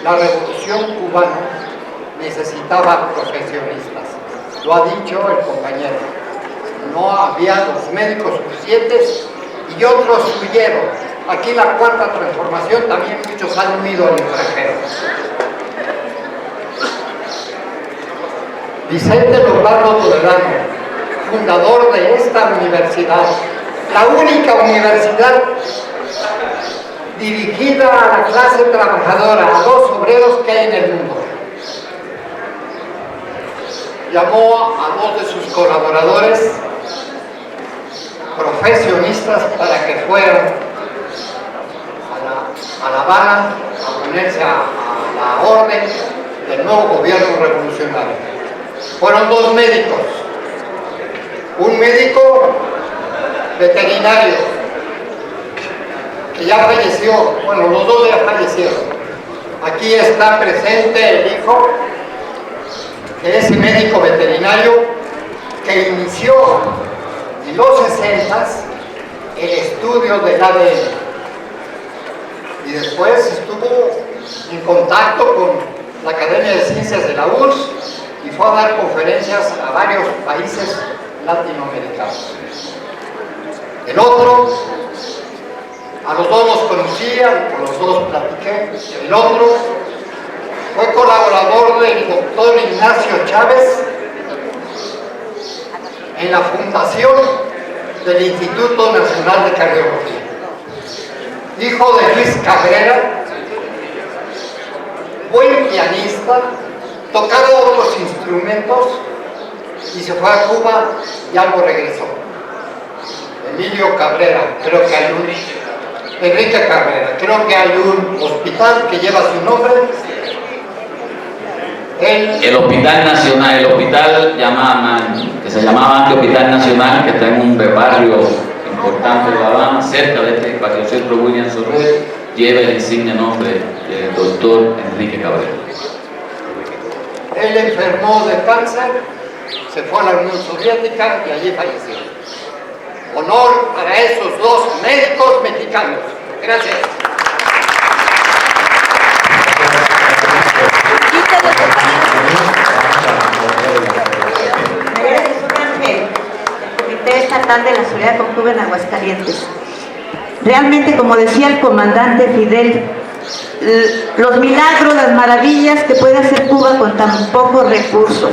la revolución cubana necesitaba profesionistas. Lo ha dicho el compañero. No había los médicos suficientes y otros huyeron. Aquí la cuarta transformación también muchos han huido al extranjero. Vicente Lombardo Toledano, fundador de esta universidad, la única universidad dirigida a la clase trabajadora, a los obreros que hay en el mundo. Llamó a dos de sus colaboradores profesionistas para que fueran a La Habana a ponerse a la orden del nuevo gobierno revolucionario. Fueron dos médicos, un médico veterinario que ya falleció, bueno, los dos ya fallecieron. Aquí está presente el hijo de ese médico veterinario que inició en los 60 el estudio del ADN y después estuvo en contacto con la Academia de Ciencias de la URSS y fue a dar conferencias a varios países latinoamericanos. El otro, a los dos los conocía, con los dos platiqué. El otro fue colaborador del doctor Ignacio Chávez en la fundación del Instituto Nacional de Cardiología. Hijo de Luis Cabrera, buen pianista, tocaba otros instrumentos y se fue a Cuba y algo regresó. Emilio Cabrera, creo que hay Enrique Cabrera, creo que hay un hospital que lleva su nombre. El Hospital Nacional, el hospital que se llamaba antes Hospital Nacional, que está en un barrio importante de La Habana, cerca de este barrio centro William Sorrell, lleva el insigne nombre del doctor Enrique Cabrera. Él enfermó de cáncer, se fue a la Unión Soviética y allí falleció. Honor para esos dos médicos mexicanos. Gracias. Comité Estatal de la Solidaridad con Cuba en Aguascalientes. Realmente, como decía el comandante Fidel, los milagros, las maravillas que puede hacer Cuba con tan pocos recursos,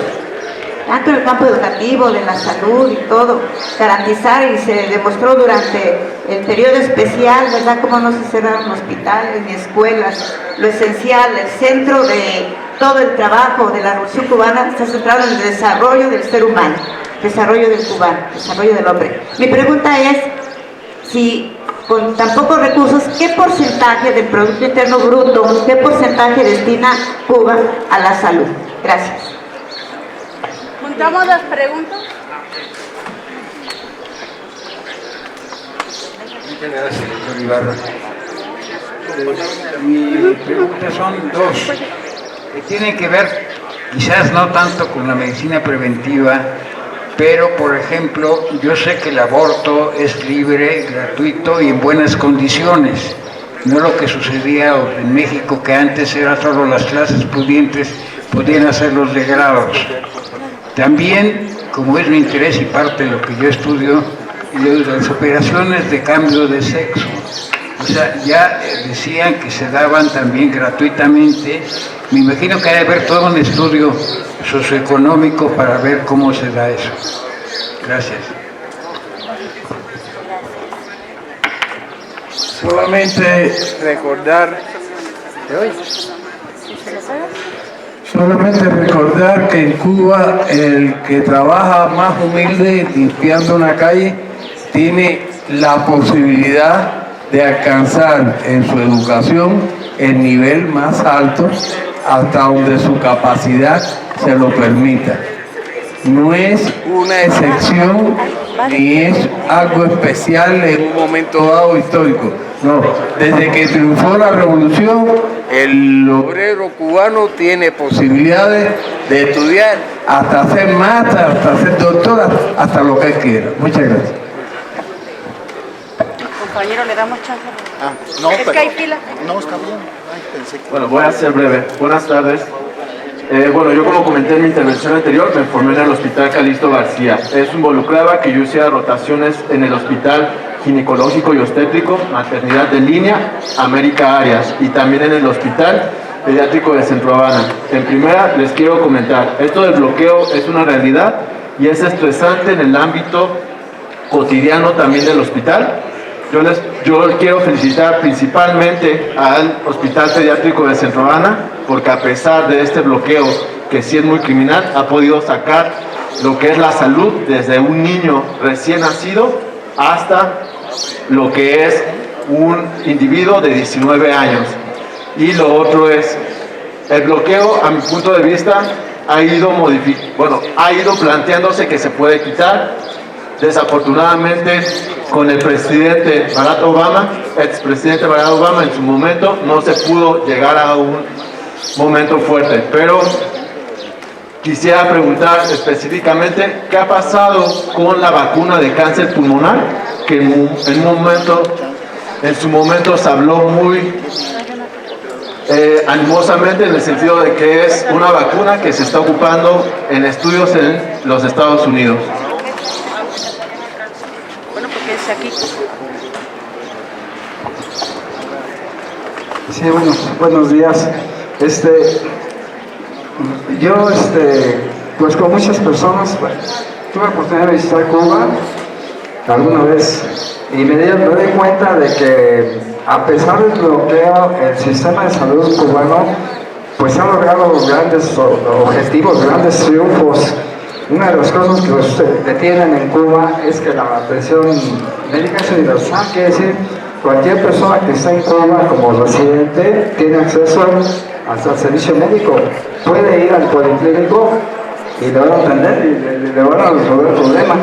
tanto en el campo educativo, de la salud y todo, garantizar, y se demostró durante el periodo especial, ¿verdad?, cómo no se cerraron hospitales ni escuelas. Lo esencial, el centro de todo el trabajo de la Revolución Cubana está centrado en el desarrollo del ser humano, desarrollo del cubano, desarrollo del hombre. Mi pregunta es, si con tan pocos recursos, ¿qué porcentaje del Producto Interno Bruto, qué porcentaje destina Cuba a la salud? Gracias. ¿Juntamos las preguntas? Muchas gracias, doctor Ibarra. Mis preguntas son dos, que tienen que ver, quizás no tanto con la medicina preventiva, pero, por ejemplo, yo sé que el aborto es libre, gratuito y en buenas condiciones. No lo que sucedía en México, que antes era solo las clases pudientes podían hacer los degrados. También, como es mi interés y parte de lo que yo estudio, las operaciones de cambio de sexo. O sea, ya decían que se daban también gratuitamente. Me imagino que hay que haber todo un estudio socioeconómico para ver cómo se da eso. Gracias. Solamente recordar que en Cuba el que trabaja más humilde limpiando una calle tiene la posibilidad de alcanzar en su educación el nivel más alto hasta donde su capacidad se lo permita. No es una excepción ni es algo especial en un momento dado histórico. No, desde que triunfó la revolución, el obrero cubano tiene posibilidades de estudiar hasta hacer máster, hasta hacer doctora, hasta lo que él quiera. Muchas gracias. Compañero, le damos chance. No, es que hay fila. No, está bien. Ay, pensé que... Bueno, voy a ser breve. Buenas tardes. Bueno, yo como comenté en mi intervención anterior, me formé en el Hospital Calixto García. Eso involucraba que yo hiciera rotaciones en el Hospital Ginecológico y Obstétrico, Maternidad de Línea, América Arias, y también en el Hospital Pediátrico de Centro Habana. En primera, les quiero comentar, esto del bloqueo es una realidad y es estresante en el ámbito cotidiano también del hospital. Yo quiero felicitar principalmente al Hospital Pediátrico de Centro Habana, porque a pesar de este bloqueo, que sí es muy criminal, ha podido sacar lo que es la salud desde un niño recién nacido hasta lo que es un individuo de 19 años. Y lo otro es, el bloqueo, a mi punto de vista, ha ido planteándose que se puede quitar. Desafortunadamente, con el presidente Barack Obama, expresidente Barack Obama, en su momento no se pudo llegar a un momento fuerte. Pero quisiera preguntar específicamente qué ha pasado con la vacuna de cáncer pulmonar, que en su momento se habló muy animosamente, en el sentido de que es una vacuna que se está ocupando en estudios en los Estados Unidos. Aquí. Sí, buenos días. Yo, pues con muchas personas, tuve la oportunidad de visitar Cuba alguna vez y me di cuenta de que a pesar del bloqueo, el sistema de salud cubano pues ha logrado grandes objetivos, grandes triunfos. Una de las cosas que los detienen en Cuba es que la atención médica es universal, quiere decir, cualquier persona que está en Cuba como residente tiene acceso hasta el servicio médico, puede ir al policlínico y le van a atender y le van a resolver el problema.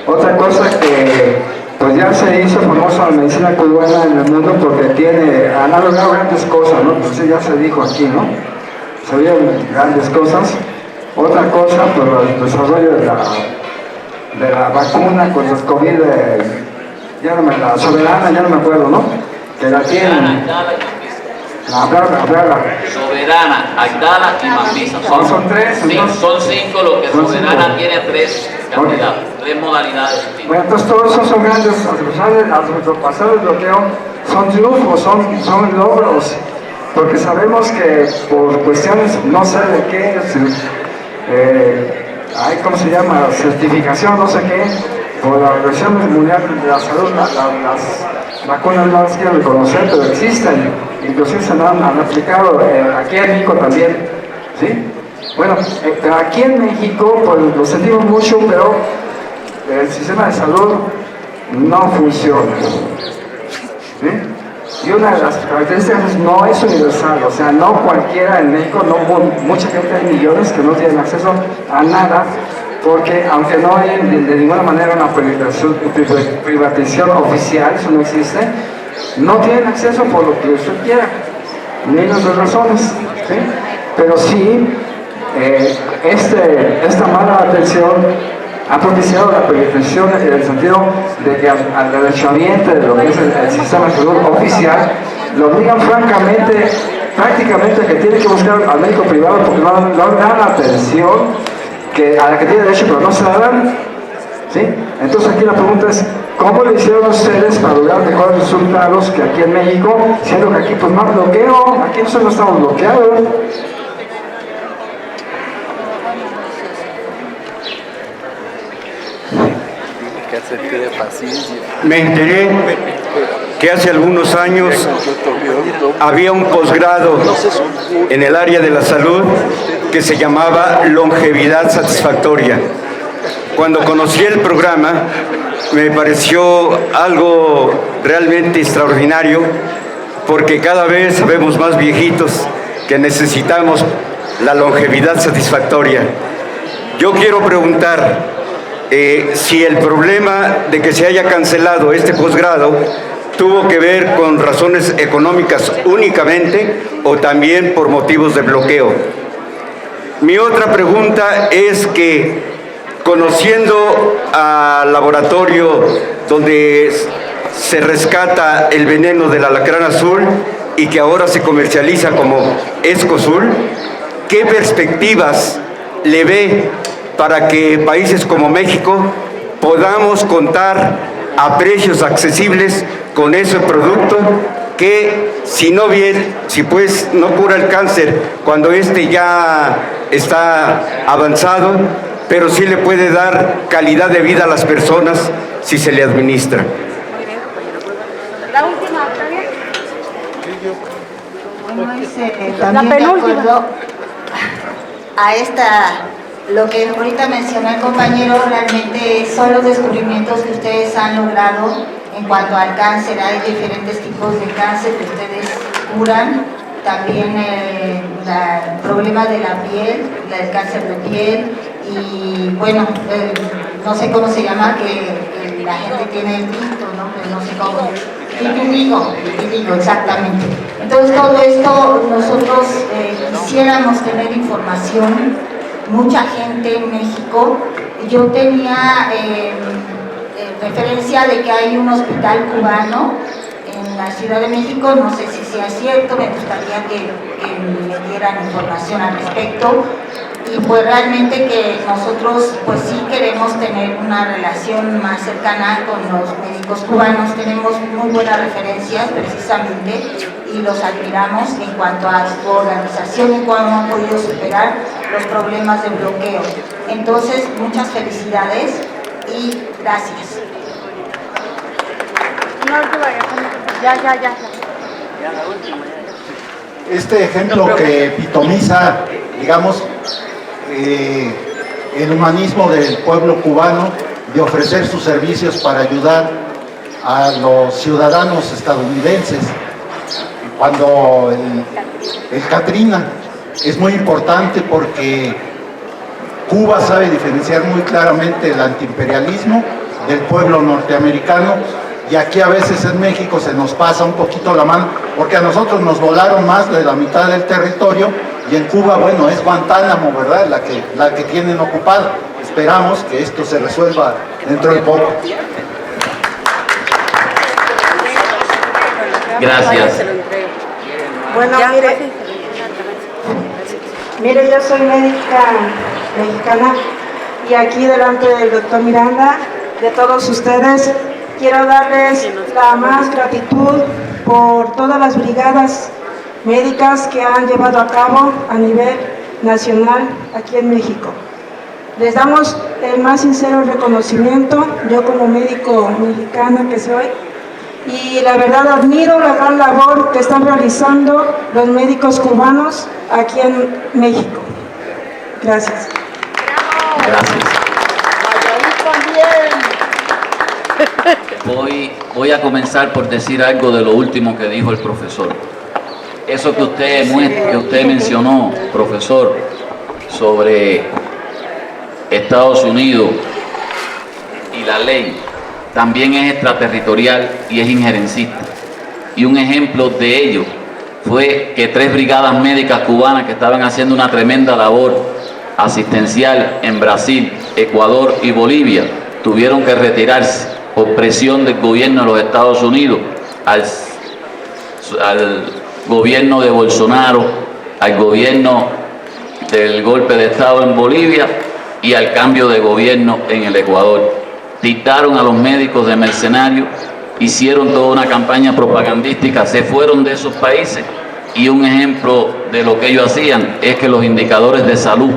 Otra cosa que pues ya se hizo famosa la medicina cubana en el mundo porque han logrado grandes cosas, ¿no? Entonces ya se dijo aquí, ¿no? Se vieron grandes cosas. Otra cosa, por el desarrollo de la vacuna contra el COVID, la Soberana, ya no me acuerdo, ¿no? Que la tienen. Soberana, Agdala y Mambisa. Son tres. Son cinco, lo que Soberana tiene tres candidatos, tres modalidades distintas. Bueno, entonces todos esos son grandes, al pasar el bloqueo, son triunfos, son logros, porque sabemos que por cuestiones, no sé de qué, hay, ¿cómo se llama? Certificación, no sé qué, por la Organización Mundial de la Salud, las vacunas no las quiero reconocer, pero existen, inclusive se han aplicado aquí en México también, ¿sí? Bueno, pero aquí en México, pues lo sentimos mucho, pero el sistema de salud no funciona, ¿sí? Y una de las características no es universal, o sea, no cualquiera en México, mucha gente, hay millones que no tienen acceso a nada, porque aunque no hay de ninguna manera una privatización oficial, eso no existe, no tienen acceso por lo que usted quiera, ni nuestras razones, ¿sí? Pero sí, esta mala atención ha propiciado la privatización en el sentido de que al derechohabiente de lo que es el sistema de salud oficial lo obligan prácticamente que tiene que buscar al médico privado porque no dan la atención a la que tiene derecho, pero no se la dan, ¿sí? Entonces aquí la pregunta es, ¿cómo le hicieron ustedes para lograr mejores resultados que aquí en México, siendo que aquí pues más bloqueo, aquí nosotros no estamos bloqueados? Me enteré que hace algunos años había un posgrado en el área de la salud que se llamaba Longevidad Satisfactoria. Cuando conocí el programa me pareció algo realmente extraordinario, porque cada vez vemos más viejitos que necesitamos la longevidad satisfactoria. Yo quiero preguntar si el problema de que se haya cancelado este posgrado tuvo que ver con razones económicas únicamente o también por motivos de bloqueo. Mi otra pregunta es que, conociendo al laboratorio donde se rescata el veneno del alacrán azul y que ahora se comercializa como Escosul, ¿qué perspectivas le ve para que países como México podamos contar a precios accesibles con ese producto que, si pues no cura el cáncer cuando este ya está avanzado, pero sí le puede dar calidad de vida a las personas si se le administra? La última, ¿está bien? Bueno, también de acuerdo a lo que ahorita mencionó el compañero, realmente son los descubrimientos que ustedes han logrado en cuanto al cáncer. Hay diferentes tipos de cáncer que ustedes curan, también el problema de la piel, el cáncer de piel, y bueno, no sé cómo se llama, que la gente tiene el pito, ¿no? Pero no sé cómo. Vitiligo, exactamente. Entonces todo esto nosotros quisiéramos tener información, mucha gente en México. Yo tenía referencia de que hay un hospital cubano en la Ciudad de México, no sé si sea cierto, me gustaría que me dieran información al respecto. Y pues realmente que nosotros pues sí queremos tener una relación más cercana con los médicos cubanos, tenemos muy buenas referencias precisamente y los admiramos en cuanto a su organización y cómo han podido superar los problemas de bloqueo. Entonces, muchas felicidades y gracias. Ya. Este ejemplo que epitomiza, digamos, el humanismo del pueblo cubano de ofrecer sus servicios para ayudar a los ciudadanos estadounidenses. Cuando el Katrina es muy importante porque Cuba sabe diferenciar muy claramente el antiimperialismo del pueblo norteamericano, y aquí a veces en México se nos pasa un poquito la mano porque a nosotros nos volaron más de la mitad del territorio y en Cuba, bueno, es Guantánamo, ¿verdad?, la que tienen ocupada. Esperamos que esto se resuelva dentro de poco. Gracias. Bueno, mire, yo soy médica mexicana y aquí delante del doctor Miranda, de todos ustedes, quiero darles la más gratitud por todas las brigadas médicas que han llevado a cabo a nivel nacional aquí en México. Les damos el más sincero reconocimiento, yo como médico mexicana que soy, y la verdad admiro la gran labor que están realizando los médicos cubanos aquí en México. Gracias. Gracias. Voy a comenzar por decir algo de lo último que dijo el profesor. Eso que usted mencionó, profesor, sobre Estados Unidos y la ley, también es extraterritorial y es injerencista. Y un ejemplo de ello fue que 3 brigadas médicas cubanas que estaban haciendo una tremenda labor asistencial en Brasil, Ecuador y Bolivia tuvieron que retirarse por presión del gobierno de los Estados Unidos al gobierno de Bolsonaro, al gobierno del golpe de Estado en Bolivia y al cambio de gobierno en el Ecuador. Dictaron a los médicos de mercenarios, hicieron toda una campaña propagandística, se fueron de esos países, y un ejemplo de lo que ellos hacían es que los indicadores de salud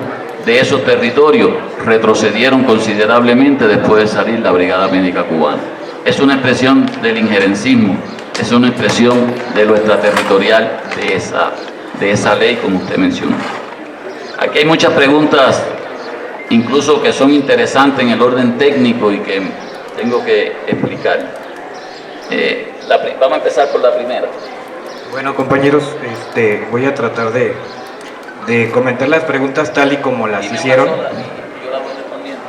de esos territorios retrocedieron considerablemente después de salir la Brigada Médica Cubana. Es una expresión del injerencismo, es una expresión de lo extraterritorial de esa ley, como usted mencionó. Aquí hay muchas preguntas, incluso que son interesantes en el orden técnico y que tengo que explicar. Vamos a empezar por la primera. Bueno, compañeros, voy a tratar de comentar las preguntas tal y como las hicieron. Yo la voy respondiendo.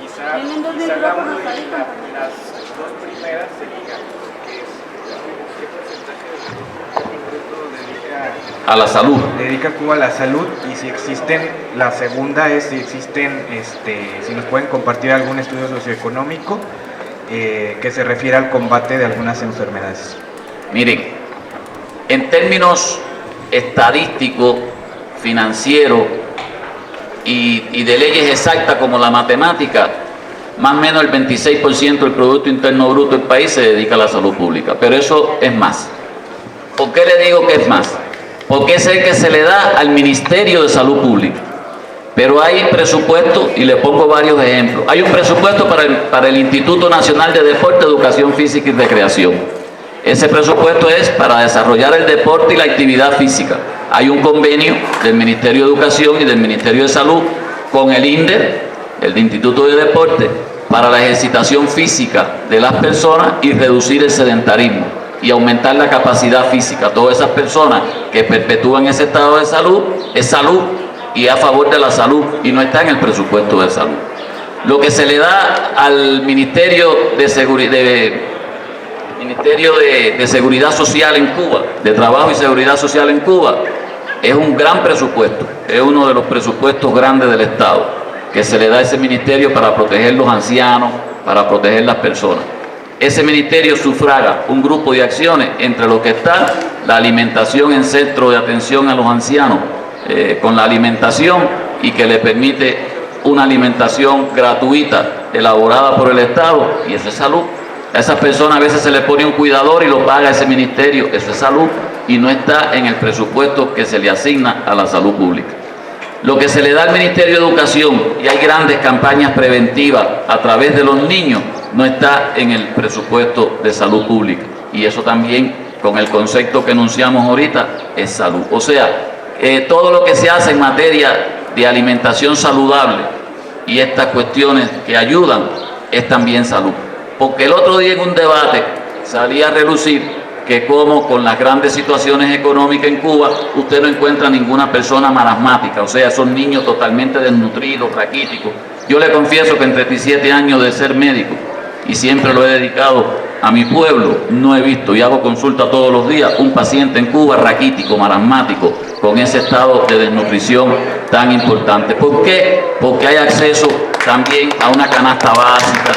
Quizá las dos primeras se digan, ¿qué porcentaje de dedica a la salud? Dedica Cuba a la salud, y si existen, la segunda es si existen, si nos pueden compartir algún estudio socioeconómico que se refiere al combate de algunas enfermedades. Miren, en términos estadísticos, financieros y de leyes exactas como la matemática, más o menos el 26% del Producto Interno Bruto del país se dedica a la salud pública, pero eso es más. ¿Por qué le digo que es más? Porque es el que se le da al Ministerio de Salud Pública. Pero hay presupuesto, y le pongo varios ejemplos. Hay un presupuesto para el Instituto Nacional de Deporte, Educación Física y Recreación. Ese presupuesto es para desarrollar el deporte y la actividad física. Hay un convenio del Ministerio de Educación y del Ministerio de Salud con el INDER, el Instituto de Deporte, para la ejercitación física de las personas y reducir el sedentarismo y aumentar la capacidad física. Todas esas personas que perpetúan ese estado de salud, es salud y a favor de la salud, y no está en el presupuesto de salud. Lo que se le da al Ministerio de Seguridad Social en Cuba, de Trabajo y Seguridad Social en Cuba, es un gran presupuesto, es uno de los presupuestos grandes del Estado, que se le da a ese ministerio para proteger los ancianos, para proteger las personas. Ese ministerio sufraga un grupo de acciones, entre lo que está la alimentación en centro de atención a los ancianos, con la alimentación, y que le permite una alimentación gratuita elaborada por el Estado, y eso es salud. A esas personas a veces se les pone un cuidador y lo paga ese ministerio, eso es salud, y no está en el presupuesto que se le asigna a la salud pública. Lo que se le da al Ministerio de Educación, y hay grandes campañas preventivas a través de los niños, no está en el presupuesto de salud pública, y eso también, con el concepto que enunciamos ahorita, es salud. O sea, todo lo que se hace en materia de alimentación saludable y estas cuestiones que ayudan es también salud. Porque el otro día en un debate salía a relucir que como con las grandes situaciones económicas en Cuba, usted no encuentra ninguna persona marasmática, o sea, son niños totalmente desnutridos, raquíticos. Yo le confieso que en 37 años de ser médico, y siempre lo he dedicado a mi pueblo, no he visto, y hago consulta todos los días, un paciente en Cuba raquítico, marasmático, con ese estado de desnutrición tan importante. ¿Por qué? Porque hay acceso también a una canasta básica,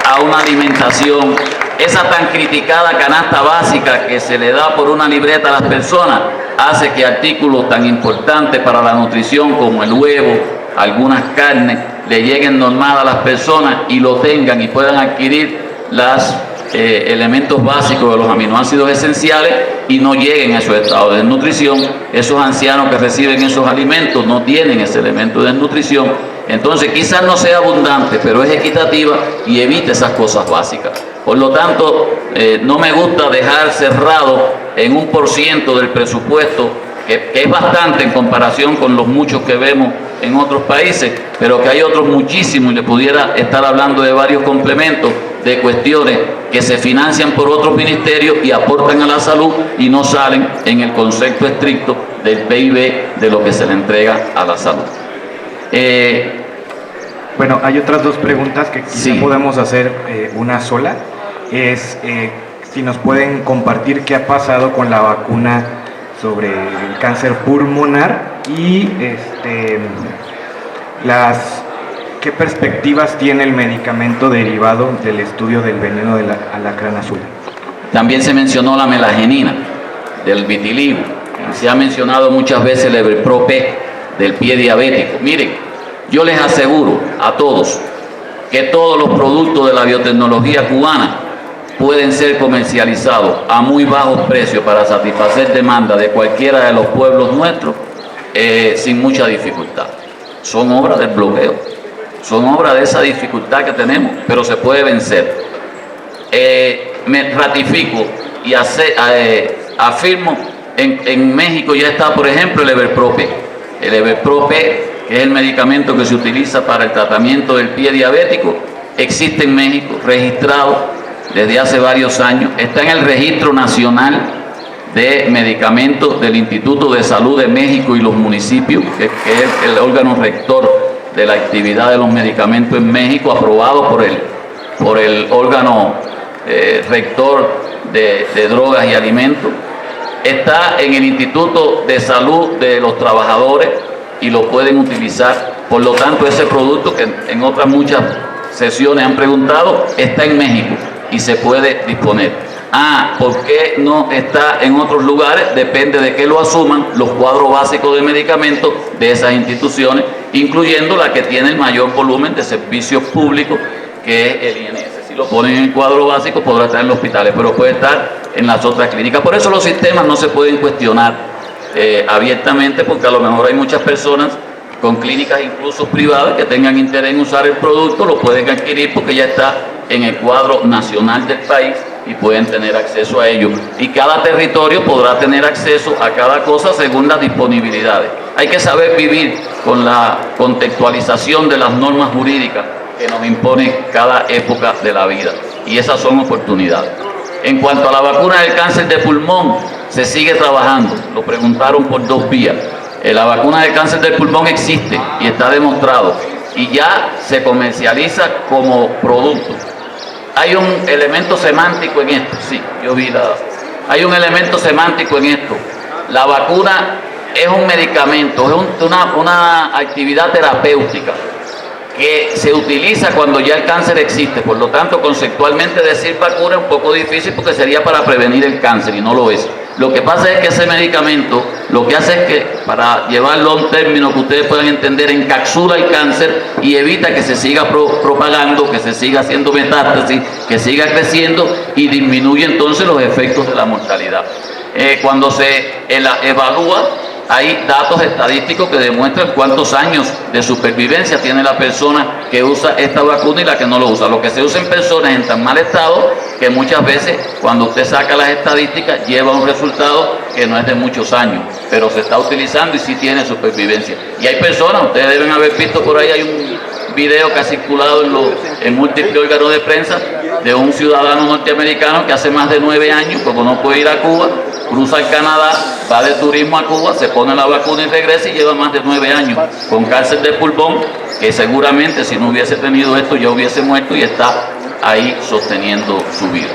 a una alimentación. Esa tan criticada canasta básica que se le da por una libreta a las personas hace que artículos tan importantes para la nutrición como el huevo, algunas carnes, le lleguen normal a las personas y lo tengan y puedan adquirir los elementos básicos de los aminoácidos esenciales y no lleguen a esos estados de desnutrición. Esos ancianos que reciben esos alimentos no tienen ese elemento de desnutrición. Entonces quizás no sea abundante, pero es equitativa y evita esas cosas básicas. Por lo tanto, no me gusta dejar cerrado en 1% del presupuesto, que es bastante en comparación con los muchos que vemos en otros países, pero que hay otros muchísimos, y le pudiera estar hablando de varios complementos, de cuestiones que se financian por otros ministerios y aportan a la salud y no salen en el concepto estricto del PIB de lo que se le entrega a la salud. Bueno, hay otras dos preguntas que quizá podemos hacer una sola. Es si nos pueden compartir qué ha pasado con la vacuna sobre el cáncer pulmonar y qué perspectivas tiene el medicamento derivado del estudio del veneno del alacrán azul. También se mencionó la melagenina del vitiligo. Se ha mencionado muchas veces el Everpro-P del pie diabético. Miren, yo les aseguro a todos que todos los productos de la biotecnología cubana pueden ser comercializados a muy bajos precios para satisfacer demanda de cualquiera de los pueblos nuestros sin mucha dificultad. Son obras del bloqueo, son obras de esa dificultad que tenemos, pero se puede vencer. Me ratifico y afirmo, en México ya está, por ejemplo, el Everpro-P. El Everpro-P, que es el medicamento que se utiliza para el tratamiento del pie diabético, existe en México, registrado desde hace varios años, está en el Registro Nacional de Medicamentos del Instituto de Salud de México y los municipios, que es el órgano rector de la actividad de los medicamentos en México, aprobado por el órgano rector de drogas y alimentos. Está en el Instituto de Salud de los Trabajadores y lo pueden utilizar. Por lo tanto, ese producto que en otras muchas sesiones han preguntado, está en México y se puede disponer. ¿Por qué no está en otros lugares? Depende de que lo asuman los cuadros básicos de medicamentos de esas instituciones, incluyendo la que tiene el mayor volumen de servicios públicos, que es el INS. Si lo ponen en el cuadro básico, podrá estar en los hospitales, pero puede estar en las otras clínicas. Por eso los sistemas no se pueden cuestionar abiertamente, porque a lo mejor hay muchas personas con clínicas incluso privadas que tengan interés en usar el producto, lo pueden adquirir porque ya está en el cuadro nacional del país y pueden tener acceso a ello. Y cada territorio podrá tener acceso a cada cosa según las disponibilidades. Hay que saber vivir con la contextualización de las normas jurídicas que nos impone cada época de la vida. Y esas son oportunidades. En cuanto a la vacuna del cáncer de pulmón, se sigue trabajando. Lo preguntaron por dos vías. La vacuna del cáncer del pulmón existe y está demostrado. Y ya se comercializa como producto. Hay un elemento semántico en esto. Sí, yo vi hay un elemento semántico en esto. La vacuna es un medicamento, es una actividad terapéutica que se utiliza cuando ya el cáncer existe. Por lo tanto, conceptualmente decir vacuna es un poco difícil porque sería para prevenir el cáncer y no lo es. Lo que pasa es que ese medicamento lo que hace es que, para llevarlo a un término que ustedes puedan entender, encapsula el cáncer y evita que se siga propagando, que se siga haciendo metástasis, que siga creciendo y disminuye entonces los efectos de la mortalidad. Cuando se evalúa, hay datos estadísticos que demuestran cuántos años de supervivencia tiene la persona que usa esta vacuna y la que no lo usa. Lo que se usa en personas en tan mal estado que muchas veces cuando usted saca las estadísticas lleva un resultado que no es de muchos años, pero se está utilizando y sí tiene supervivencia. Y hay personas, ustedes deben haber visto por ahí, hay un video que ha circulado en múltiples órganos de prensa de un ciudadano norteamericano que hace más de 9 años, como no puede ir a Cuba, cruza el Canadá, va de turismo a Cuba, se pone la vacuna y regresa y lleva más de 9 años con cáncer de pulmón, que seguramente si no hubiese tenido esto ya hubiese muerto y está ahí sosteniendo su vida.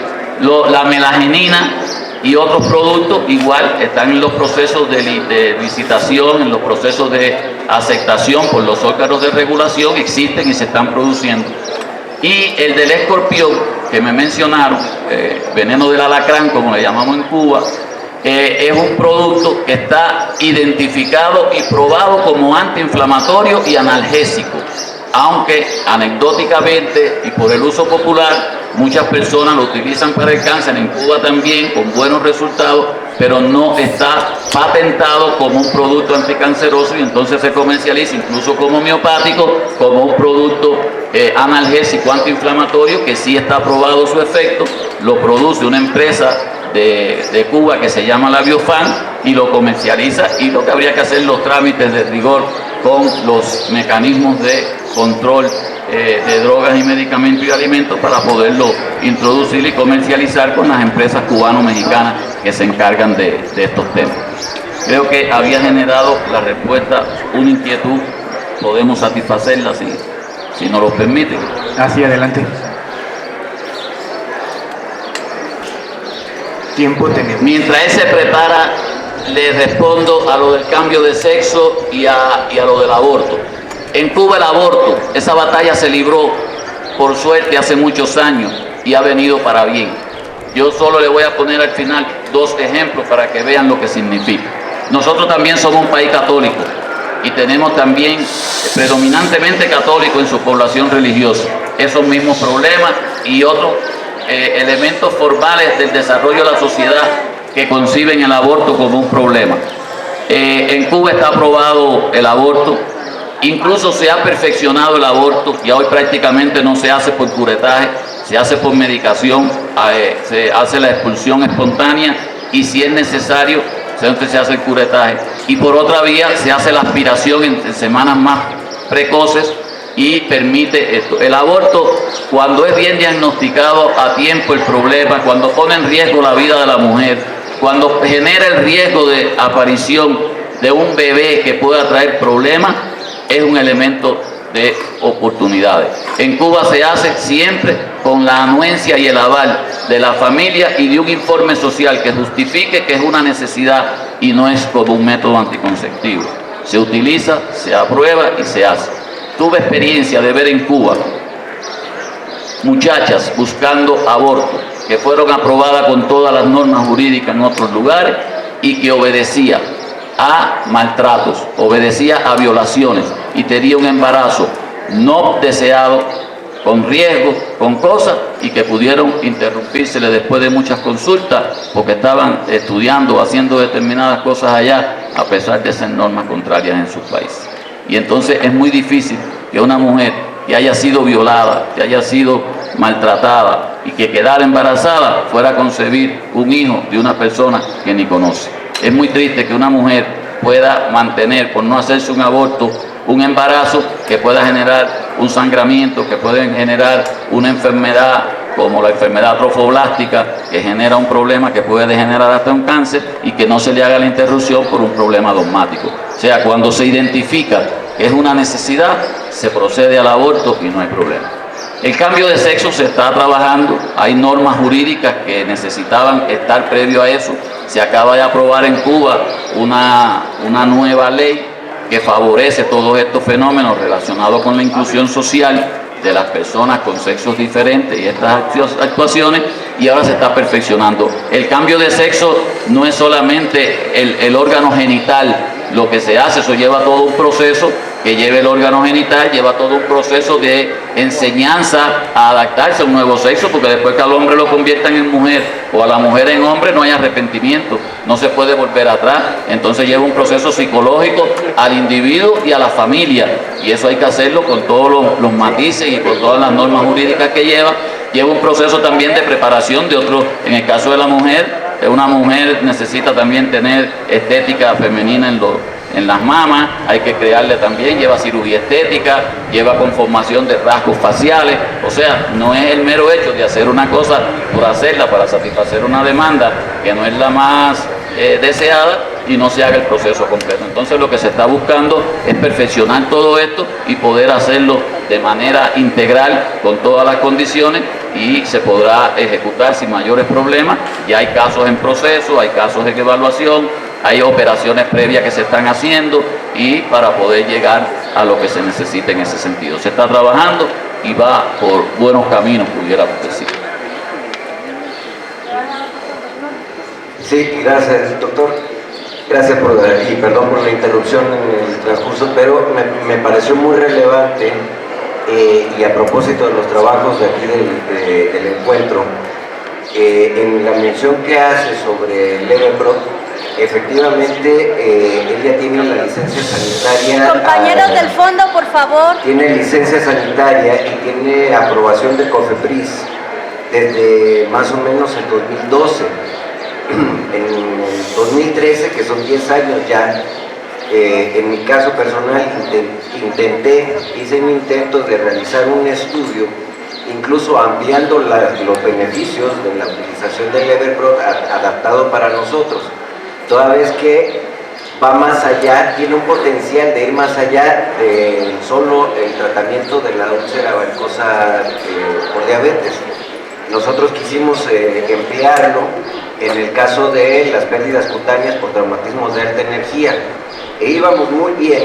La melagenina y otros productos igual están en los procesos de licitación, en los procesos de aceptación por los órganos de regulación, existen y se están produciendo. Y el del escorpión, que me mencionaron, veneno del alacrán, como le llamamos en Cuba, es un producto que está identificado y probado como antiinflamatorio y analgésico, aunque anecdóticamente y por el uso popular muchas personas lo utilizan para el cáncer, en Cuba también con buenos resultados, pero no está patentado como un producto anticanceroso y entonces se comercializa incluso como homeopático, como un producto analgésico antiinflamatorio que sí está probado su efecto, lo produce una empresa de Cuba que se llama la Biofan y lo comercializa, y lo que habría que hacer los trámites de rigor con los mecanismos de control de drogas y medicamentos y alimentos para poderlo introducir y comercializar con las empresas cubano-mexicanas que se encargan de estos temas. Creo que había generado la respuesta una inquietud, podemos satisfacerla si nos lo permiten. Hacia adelante. Tiempo tenemos. Mientras él se prepara, le respondo a lo del cambio de sexo y a lo del aborto. En Cuba el aborto, esa batalla se libró por suerte hace muchos años y ha venido para bien. Yo solo le voy a poner al final 2 ejemplos para que vean lo que significa. Nosotros también somos un país católico y tenemos también predominantemente católico en su población religiosa. Esos mismos problemas y otros elementos formales del desarrollo de la sociedad que conciben el aborto como un problema. En Cuba está aprobado el aborto, incluso se ha perfeccionado el aborto, ya hoy prácticamente no se hace por curetaje, se hace por medicación, se hace la expulsión espontánea y si es necesario se hace el curetaje. Y por otra vía se hace la aspiración en semanas más precoces y permite esto. El aborto, cuando es bien diagnosticado a tiempo el problema, cuando pone en riesgo la vida de la mujer, cuando genera el riesgo de aparición de un bebé que pueda traer problemas, es un elemento de oportunidades. En Cuba se hace siempre con la anuencia y el aval de la familia y de un informe social que justifique que es una necesidad y no es como un método anticonceptivo. Se utiliza, se aprueba y se hace. Tuve experiencia de ver en Cuba muchachas buscando aborto que fueron aprobadas con todas las normas jurídicas en otros lugares y que obedecía a maltratos, obedecía a violaciones y tenía un embarazo no deseado, con riesgo, con cosas, y que pudieron interrumpírsele después de muchas consultas porque estaban estudiando o haciendo determinadas cosas allá a pesar de ser normas contrarias en sus países. Y entonces es muy difícil que una mujer que haya sido violada, que haya sido maltratada y que quedara embarazada fuera a concebir un hijo de una persona que ni conoce. Es muy triste que una mujer pueda mantener, por no hacerse un aborto, un embarazo que pueda generar un sangramiento, que puede generar una enfermedad como la enfermedad trofoblástica, que genera un problema que puede generar hasta un cáncer y que no se le haga la interrupción por un problema dogmático. O sea, cuando se identifica que es una necesidad, se procede al aborto y no hay problema. El cambio de sexo se está trabajando, hay normas jurídicas que necesitaban estar previo a eso. Se acaba de aprobar en Cuba una nueva ley que favorece todos estos fenómenos relacionados con la inclusión social de las personas con sexos diferentes y estas actuaciones, y ahora se está perfeccionando. El cambio de sexo no es solamente el órgano genital lo que se hace, eso lleva todo un proceso que lleva el órgano genital, lleva todo un proceso de enseñanza a adaptarse a un nuevo sexo, porque después que al hombre lo conviertan en mujer o a la mujer en hombre no hay arrepentimiento, no se puede volver atrás. Entonces lleva un proceso psicológico al individuo y a la familia, y eso hay que hacerlo con todos los matices y con todas las normas jurídicas que lleva. Lleva un proceso también de preparación de otros, en el caso de la mujer, una mujer necesita también tener estética femenina en las mamas, hay que crearle también, lleva cirugía estética, lleva conformación de rasgos faciales, o sea, no es el mero hecho de hacer una cosa por hacerla para satisfacer una demanda que no es la más deseada, y no se haga el proceso completo. Entonces lo que se está buscando es perfeccionar todo esto y poder hacerlo de manera integral con todas las condiciones y se podrá ejecutar sin mayores problemas. Ya hay casos en proceso, hay casos en evaluación, hay operaciones previas que se están haciendo y para poder llegar a lo que se necesita en ese sentido. Se está trabajando y va por buenos caminos, pudiéramos decir. Sí, gracias, doctor. Gracias y perdón por la interrupción en el transcurso, pero me pareció muy relevante y a propósito de los trabajos de aquí del encuentro, en la mención que hace sobre Leverprop, efectivamente ella tiene la licencia sanitaria. Compañeros del fondo, por favor. Tiene licencia sanitaria y tiene aprobación de COFEPRIS desde más o menos el 2012. En el 2013, que son 10 años ya, en mi caso personal hice un intento de realizar un estudio, incluso ampliando los beneficios de la utilización del Leverprop adaptado para nosotros, toda vez que va más allá, tiene un potencial de ir más allá de solo el tratamiento de la úlcera varicosa por diabetes. Nosotros quisimos emplearlo en el caso de las pérdidas cutáneas por traumatismos de alta energía. E íbamos muy bien,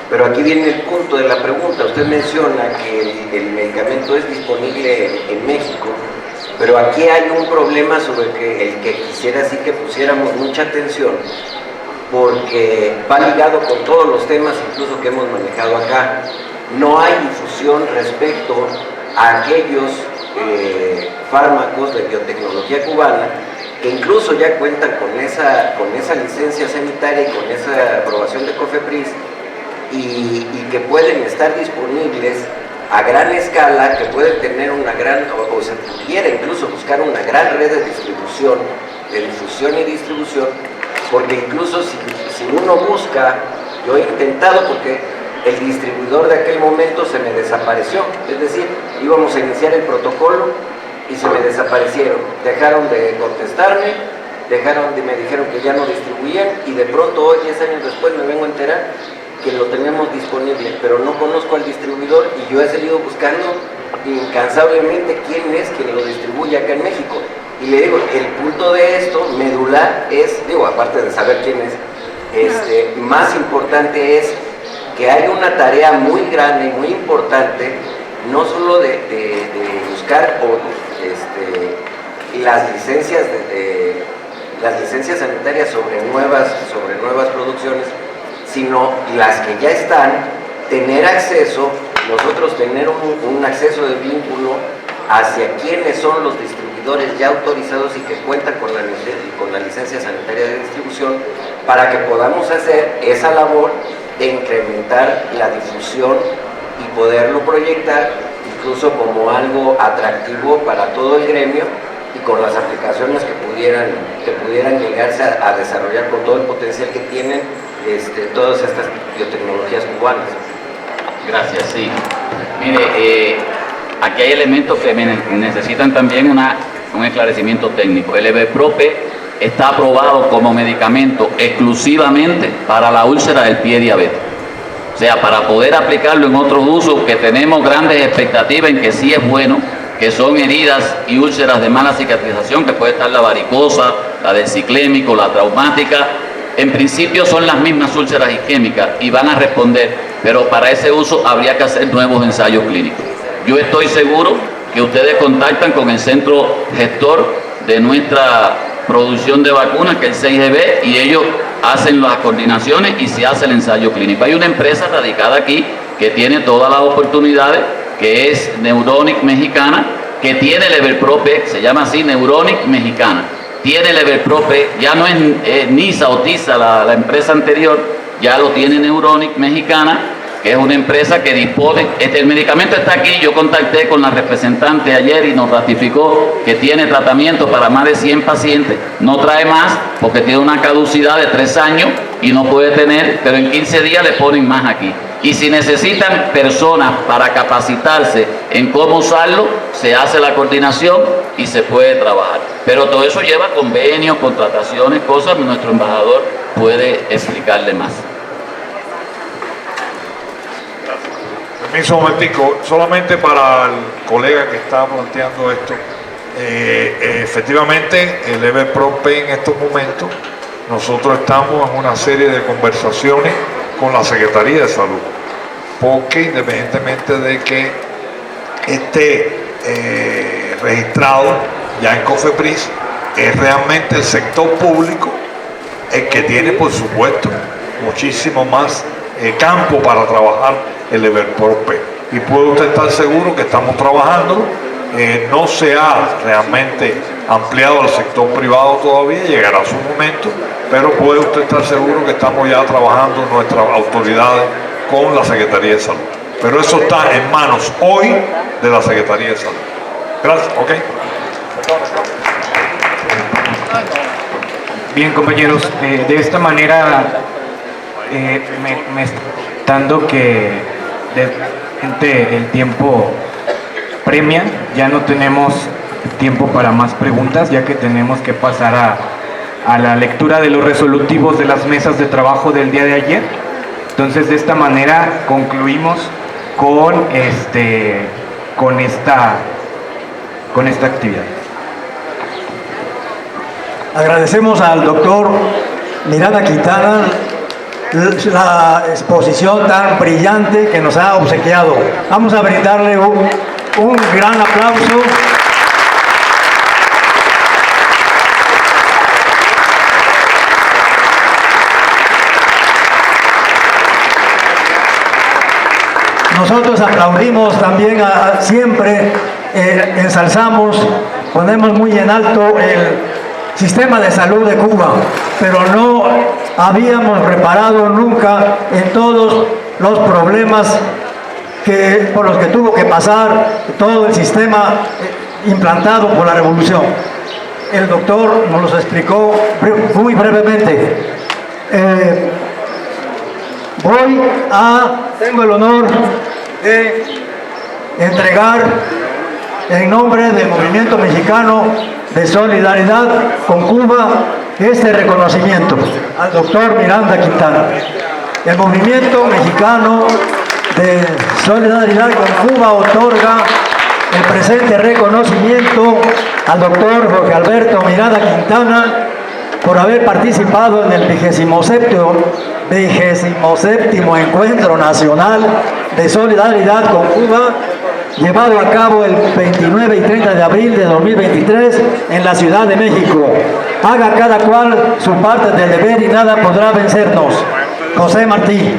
pero aquí viene el punto de la pregunta. Usted menciona que el medicamento es disponible en México, pero aquí hay un problema sobre el que quisiera sí que pusiéramos mucha atención, porque va ligado con todos los temas incluso que hemos manejado acá. No hay difusión respecto a aquellos fármacos de biotecnología cubana que incluso ya cuentan con esa licencia sanitaria y con esa aprobación de COFEPRIS y que pueden estar disponibles a gran escala, que pueden tener una gran, o se pudiera incluso buscar una gran red de distribución, de difusión y distribución, porque incluso si uno busca, yo he intentado porque el distribuidor de aquel momento se me desapareció, es decir, íbamos a iniciar el protocolo y se me desaparecieron, dejaron de contestarme, me dijeron que ya no distribuían y de pronto hoy, 10 años después, me vengo a enterar que lo tenemos disponible, pero no conozco al distribuidor y yo he seguido buscando incansablemente quién es quien lo distribuye acá en México. Y le digo, el punto de esto, medular, aparte de saber quién es, más importante es que hay una tarea muy grande y muy importante, no solo de buscar las licencias sanitarias sobre nuevas producciones, sino las que ya están, tener acceso, nosotros tener un acceso de vínculo hacia quiénes son los distribuidores ya autorizados y que cuentan con la licencia sanitaria de distribución, para que podamos hacer esa labor de incrementar la difusión y poderlo proyectar incluso como algo atractivo para todo el gremio y con las aplicaciones que pudieran llegarse a desarrollar con todo el potencial que tienen todas estas biotecnologías cubanas. Gracias, sí. Mire, aquí hay elementos que necesitan también un esclarecimiento técnico. El Leverprop está aprobado como medicamento exclusivamente para la úlcera del pie diabético. O sea, para poder aplicarlo en otros usos que tenemos grandes expectativas en que sí es bueno, que son heridas y úlceras de mala cicatrización, que puede estar la varicosa, la del ciclémico, la traumática. En principio son las mismas úlceras isquémicas y van a responder, pero para ese uso habría que hacer nuevos ensayos clínicos. Yo estoy seguro que ustedes contactan con el centro gestor de nuestra producción de vacunas, que es el 6GB, y ellos hacen las coordinaciones y se hace el ensayo clínico. Hay una empresa radicada aquí que tiene todas las oportunidades, que es Neuronic Mexicana, que tiene Leverprop, se llama así, Neuronic Mexicana. Tiene Leverprop, ya no es NISA o TISA, la empresa anterior, ya lo tiene Neuronic Mexicana, que es una empresa que dispone, el medicamento está aquí. Yo contacté con la representante ayer y nos ratificó que tiene tratamiento para más de 100 pacientes, no trae más porque tiene una caducidad de 3 años y no puede tener, pero en 15 días le ponen más aquí. Y si necesitan personas para capacitarse en cómo usarlo, se hace la coordinación y se puede trabajar. Pero todo eso lleva convenios, contrataciones, cosas. Nuestro embajador puede explicarle más. Permiso un momentico, solamente para el colega que está planteando esto. Efectivamente, el EverProp en estos momentos, nosotros estamos en una serie de conversaciones con la Secretaría de Salud, porque independientemente de que esté registrado ya en COFEPRIS, es realmente el sector público el que tiene, por supuesto, muchísimo más campo para trabajar el EverProp. Y puede usted estar seguro que estamos trabajando. No se ha realmente ampliado al sector privado todavía, llegará su momento, pero puede usted estar seguro que estamos ya trabajando nuestras autoridades con la Secretaría de Salud. Pero eso está en manos hoy de la Secretaría de Salud. Gracias, ok. Bien, compañeros, de esta manera, dando que el tiempo premia, ya no tenemos tiempo para más preguntas, ya que tenemos que pasar a la lectura de los resolutivos de las mesas de trabajo del día de ayer. Entonces, de esta manera concluimos con esta actividad. Agradecemos al doctor Miranda Quintana la exposición tan brillante que nos ha obsequiado. Vamos a brindarle un gran aplauso. Nosotros aplaudimos también, siempre ensalzamos, ponemos muy en alto el sistema de salud de Cuba, pero no habíamos reparado nunca en todos los problemas por los que tuvo que pasar todo el sistema implantado por la revolución. El doctor nos los explicó muy brevemente. Tengo el honor de entregar en nombre del Movimiento Mexicano de Solidaridad con Cuba este reconocimiento al doctor Miranda Quintana. El Movimiento Mexicano de Solidaridad con Cuba otorga el presente reconocimiento al doctor Jorge Alberto Miranda Quintana por haber participado en el 27º Encuentro Nacional de Solidaridad con Cuba, llevado a cabo el 29 y 30 de abril de 2023 en la Ciudad de México. Haga cada cual su parte del deber y nada podrá vencernos. José Martí.